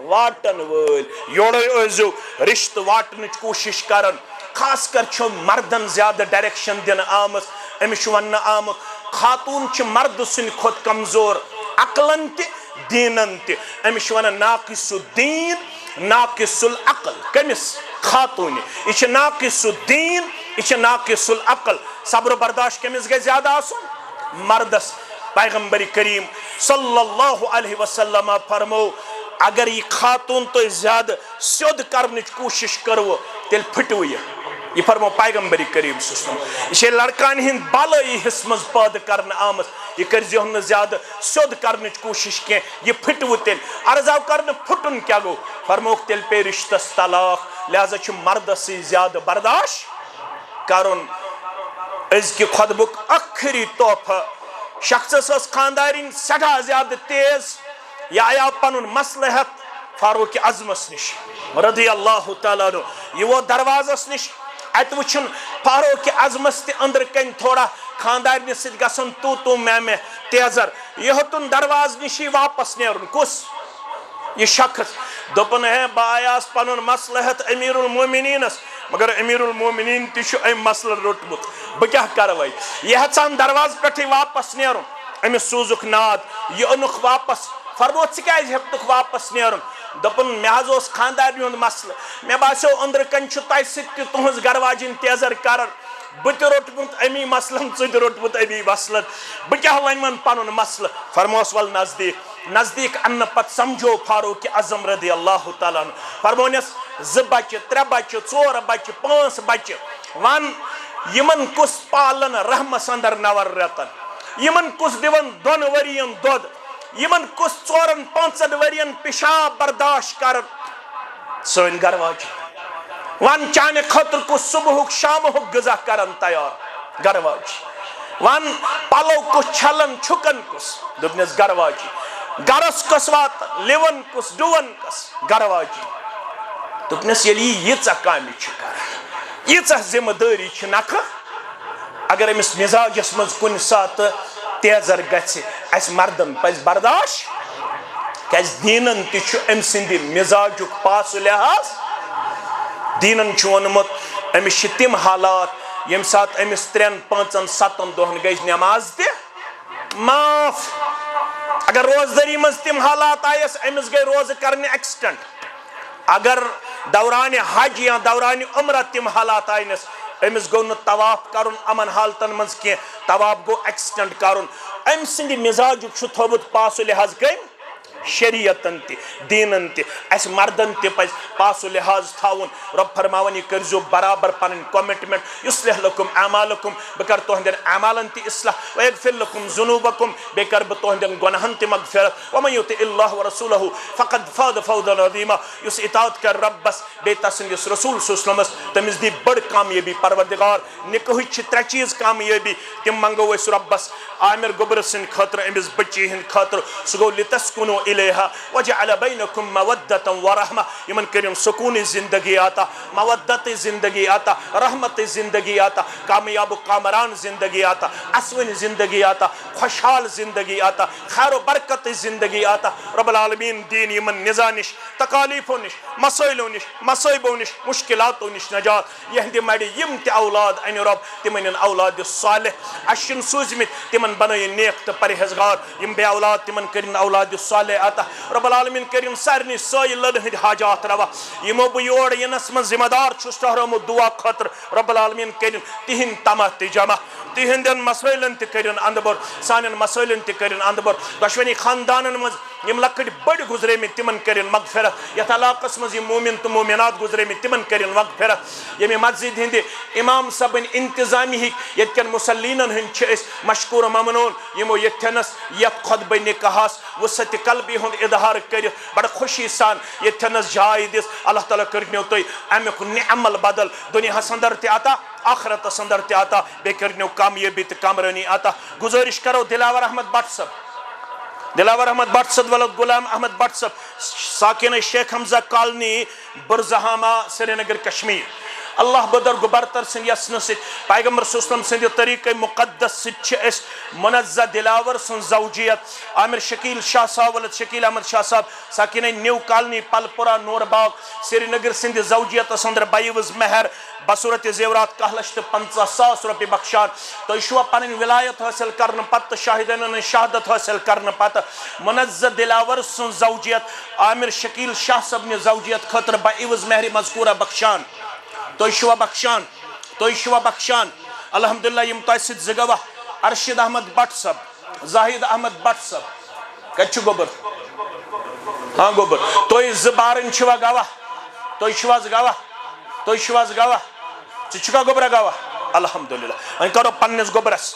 واٹن وٲلۍ یورے ٲسۍزیو رشتہٕ واٹنٕچ کوٗشش کران خاص کر چھُ مردن زیادٕ ڈایریکشن دِنہٕ آمٕژ أمِس چھُ وننہٕ آمُت خاتوٗن چھِ مرد سٕنٛدِ کھۄتہٕ کمزور عقلن تہِ دیٖنن تہِ أمِس چھِ ونان ناقص الدیٖن ناقص العقل کٔمِس خاتوٗنہِ یہِ چھِ ناقص الدیٖن یہِ چھِ ناقص العقل صبر برداشت کٔمِس گژھِ زیادٕ آسُن مردس پیغمبر کریم صلی اللہ علیہ وسلم فرمو اگر یہ خاتون تو زیادہ سیود کرنچ کوشش کرو تیل پھٹو یہ فرمو پیغمبر کریم صلی اللہ علیہ وسلم یہ لڑکان ہند بالائی حص مز پاد کرنا آمد یہ کرزیو ہن زیادہ سیود کرنچ کوشش کی یہ پھٹو تیل عرضاو کرنا پھٹن کیا گو فرمو تیل پہ رشتس طلاق لہذا چھ مرد سے زیادہ برداشت کرن از کی خطبک اخری توفہ شخص اس خاندارین سٹھا زیادہ تیز یا آیا پنن مصلحت فاروق اعظمس نش رضی اللہ تعالیٰ عنہ یہ وہ دروازس نش ات وچھن فاروق اعظمس تہ اندر کن تھوڑا خاندارنہ ست گژھن تو میں تیزر یہ ہوتن دروازٕ نشی واپس نیرن کس یہ شخص دپن ہے بہ آیاس پنن مسئلہ ہتھ امیر المومنینس مگر امیر المومنین تہ چھ ام مسئلہ روٹمت بہ کیا کر وے یہ ہژان دروازٕ پٮ۪ٹھٕے واپس نیرن امس سوزک ناد یہ اونُکھ واپس فرمو ژٕ کیازِ ہیٚکتُکھ واپس نیرن دپن مےٚ حظ اوس خاندارنہِ ہُنٛد مسلہٕ مےٚ باسیو أنٛدرٕ کَنۍ چھُ تۄہہِ سۭتۍ تہِ تُہٕنٛز گرواجِنۍ تیزر کران بہٕ تہِ روٚٹمُت امی مسلن ژٕ تہِ روٚٹمُت امی مسلن بہٕ کیٛاہ وَنہِ پنُن مسلہٕ فرموس ول نزدیٖک اَننہٕ پتہٕ سمجھو فاروق اعظم رضی اللہ تعالیٰ عنہ فرمونس 2 بچہِ 3 بچہِ 4 بچہِ 5 بچہِ ون یمن کس پالن رحمس اندر 9 رٮ۪تن یمن کس دِون 2 ؤرین دۄد یمن کس 4-5 ؤرین پیشاب برداشت کرن سٲنۍ گرواجہِ ون چانہِ خٲطرٕ کس صبحُک شامُک غذا کرن تیار گرواجہِ ون پلو کس چھلن چھُکن کس دوٚپنس گرواجہِ گرس کس واتن لِون کس ڈُون کس گرواجہِ دوٚپنس ییٚلہِ یہِ ییٖژاہ کامہِ چھِ کران ییٖژاہ ذمہٕ دٲری چھِ نکھٕ اگر أمِس مزاجس منٛز کُنہِ ساتہٕ تیزر گژھِ اَسہِ مردن پزِ برداشت کیازِ دیٖنن تہِ چھُ أمۍ سٕنٛدِ مزاجُک پاسہٕ لحاظ دیٖنن چھُ ووٚنمُت أمِس چھِ تِم حالات ییٚمہِ ساتہٕ أمِس 3-5-7 دۄہن گژھِ نٮ۪ماز تہِ معاف اگر روزدٲری منٛز تِم حالات آیس أمِس گٔے روزٕ کرنہِ ایکسٹنٹ اگر دورانہِ حج یا دورانہِ عمرہ تِم حالات آینس أمِس گوٚو نہٕ طواف کرُن یِمن حالتن منٛز کینٛہہ طواف گوٚو ایکسٹنٹ کرُن أمۍ سٕنٛدِ مزاجُک چھُ تھوٚومُت پاسہٕ لحاظ کٔمۍ شریعتن تہِ دیٖنن تہِ اَسہِ مردن تہِ پزِ پاسہٕ لحاظ تھاوُن رۄب فرماوان یہِ کٔرزیٚو برابر پنٕنۍ کومٹمنٹ یُصلح لکم اعمالکم بہٕ کرٕ تُہنٛدٮ۪ن اعمالن تہِ اصلاح ویغفر لکم ذنوٗبکم بیٚیہِ کرٕ بہٕ تُہنٛدٮ۪ن گۄناہن تہِ مغفرت ومن یُطع اللہ ورسولہ فقد فاز فوزا عظیما یُس اطاعت کرِ رۄبس بیٚیہِ تسٕنٛدِس رسول صلی اللہ علیہ وسلمس تٔمِس دی بٔڑ کامیٲبی پروردگار نِکہٕچ چھِ 3 چیٖز کامیٲبی تِم منگو أسۍ رۄبس عامر گوٚبرٕ سٕنٛدِ خٲطرٕ أمِس بٔچی ہٕنٛدِ خٲطرٕ سُہ گوٚو لِتسکُنوٗ الیہا وجعل بینکم مودة ورحمة یمن کٔرِن سکوٗنٕچ زندگی عطا مودتٕچ زندگی عطا رحمتٕچ زندگی عطا کامیابُک کامران زندگی عطا اسوٕنۍ زندگی عطا خۄشحال زندگی عطا خیر و برکتٕچ زندگی عطا رب العالمیٖن دِیِن یمن نِظا نِش تکالیٖفو نِش مسٲیلو نِش مصٲیبو نِش مشکلاتو نِش نجات یہنٛدِ مڑِ یم تہِ اولاد انہِ رۄب تِم أنِن اولادِ صالح اَسہِ چھِنہٕ سوٗزمٕتۍ تِمن بنٲیِن نیک تہٕ پرہیزگار یم بے اولاد تِمن کٔرِن اولادِ صالح عطا رب العالمین کٔرِن سارنٕے سٲیلن ہٕنٛدۍ حاجات روا یمو بہٕ یور یِنس منٛز ذمہٕ دار چھُس ٹھہرومُت دعا خٲطرٕ رب العالمین کٔرِن تِہنٛدۍ تمہ تہِ جمع تِہنٛدٮ۪ن مسٲیلن تہِ کٔرِن اندٕ بٔر سانٮ۪ن مسٲیلن تہِ کٔرِن اندٕ بٔر دۄشوٕنی خاندانن منٛز یم لۄکٕٹۍ بٔڑۍ گُزریمٕتۍ تِمن کٔرِن مغفرت یتھ علاقس منٛز یم مومِن تہٕ مومِنات گُزریمٕتۍ تِمن کٔرِن مغفرت ییٚمہِ مسجد ہٕنٛدِ امام صٲبٕنۍ انتظامیہٕکۍ ییٚتکٮ۪ن مُصلیٖنن ہٕنٛدۍ چھِ أسۍ مشکوٗر ممنوٗن یمو ییٚتھٮ۪نس یتھ خۄطبہٕ نِکاحس وُصعتِ قلبی ہُنٛد اظہار کٔرِتھ بڑٕ خوشی سان ییٚتھٮ۪نس جاے دِژ اللہ تعالیٰ کٔرنو تُہۍ امیُک نعمل بدل دُنیاہس اندر تہِ عطا آخرتس اندر تہِ عطا بیٚیہِ کٔرنو کامیٲبی تہٕ کامرٲنی عطا گُزٲرِش کرو دلاور احمد بٹ صٲب دلاور احمد بٹ صٲب ولد غلام احمد بٹ صٲب ساکِنہ شیخ حمزہ کالنی برزہامہ سری نگر کشمیر اللہ بدر گبرتر سن یسنہٕ سۭتۍ پیغمبر صلی اللہ علیہ وسلم سٕنٛدِ طریقے مقدس سۭتۍ چھِ أسۍ منزہ دلاور سٕنٛز زوجیت عامر شکیل شاہ صاحب ولد شکیل احمد شاہ صاحب ساکِنہ نیو کالنی پل پورہ نور باغ سری نگر سٕنٛدِ زوجیتس اندر بیوٕز مہر بصورت زیورات 1,50,000 رۄپیہِ بخشان تُہۍ چھُوا پنٕنۍ ولایت حٲصِل کرنہٕ پتہٕ شاہدینن ہٕنٛز شہادت حٲصِل کرنہٕ پتہٕ منزہ دلاور سٕنٛز زوجیت عامر شکیل شاہ صٲبنہِ زوجیت خٲطرٕ بیوٕز مہرِ مذکورہ بخشان تُہۍ چھُوا بخشان تُہۍ چھُوا بخشان الحمدللہ یم تۄہہِ سۭتۍ 2 گواہ ارشد احمد بٹ صٲب زاہد احمد بٹ صٲب کتہِ چھُ گوٚبُر ہاں گوٚبُر تُہۍ 2 بارٕنۍ چھِوا گواہ تُہۍ چھِوا حظ گواہ تُہۍ چھِوا حظ گواہ ژٕ چھُکھا گوٚبرا گواہ الحمدللہ وۄنۍ کرو پننِس گوٚبرس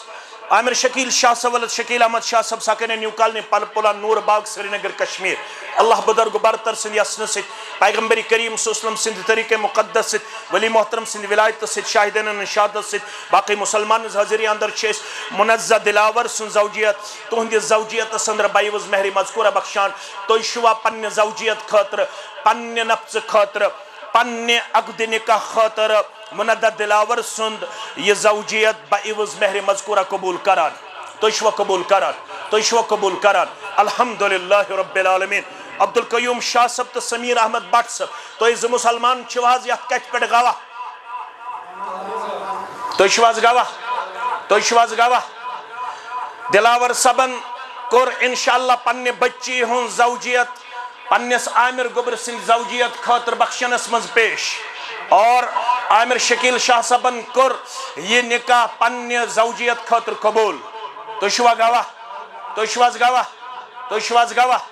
عامر شکیل شاہ صاحب ولد شکیل احمد شاہ صاحب ساکِنہ نیو کالنی پلپولہ نور باغ سری نگر کشمیر اللہ بدر گبرتر سٕنٛدِ یسنہٕ سۭتۍ پیغمبر کریم صلی اللہ علیہ وسلم سٕنٛدِ طریقے مقدس سۭتۍ ولی محترم سٕنٛدِ ولایتہٕ سۭتۍ شاہدینن ہٕنٛز شہادت سۭتۍ باقٕے مُسلمانن ہٕنٛز حٲضری اندر چھِ أسۍ منزہ دلاور سٕنٛز زوجیت تُہنٛدِ زوجیتس اندر بیوٕز مہرِ مذکورہ بخشان تُہۍ چھُوا پننہِ زوجیت خٲطرٕ پننہِ نفژٕ خٲطرٕ پنہ عقد نکاح خاطر منعقد دلاور سند یہ زوجیت بعوض مہر مذکورہ قبول کران توشوا قبول کران توشوا قبول کران الحمدللہ رب العالمین عبدالقیوم شاہ صاحب تو سمیر احمد بٹ صاحب تو از مسلمان چھواز یت کت پہ گواہ توشواز گواہ دلاور صبن کور انشاءاللہ پنہ بچی ہون زوجیت پنس عامر گبر سنگ زوجیت خاطر بخشنس مز پیش اور عامر شکیل شاہ صبن کور یہ نکاح پنہ زوجیت خاطر قبول توشواز گواہ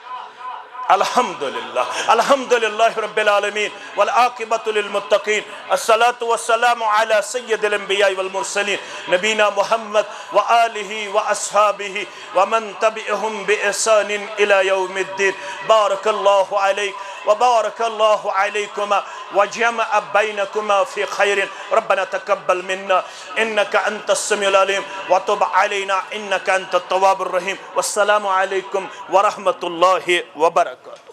الحمدللہ رب العالمین والعاقبۃ للمتقین الصلاة والسلام علی سید الانبیاء والمرسلین نبینا محمد وآلہ واصحابہ ومن تبعہم بإحسان الى یوم الدین بارک اللہ علیک وبارك الله عليكما وجمع بينكما في خير ربنا تقبل منا إنك أنت السميع العليم وتب علينا إنك أنت التواب الرحيم والسلام عليكم ورحمة الله وبركاته.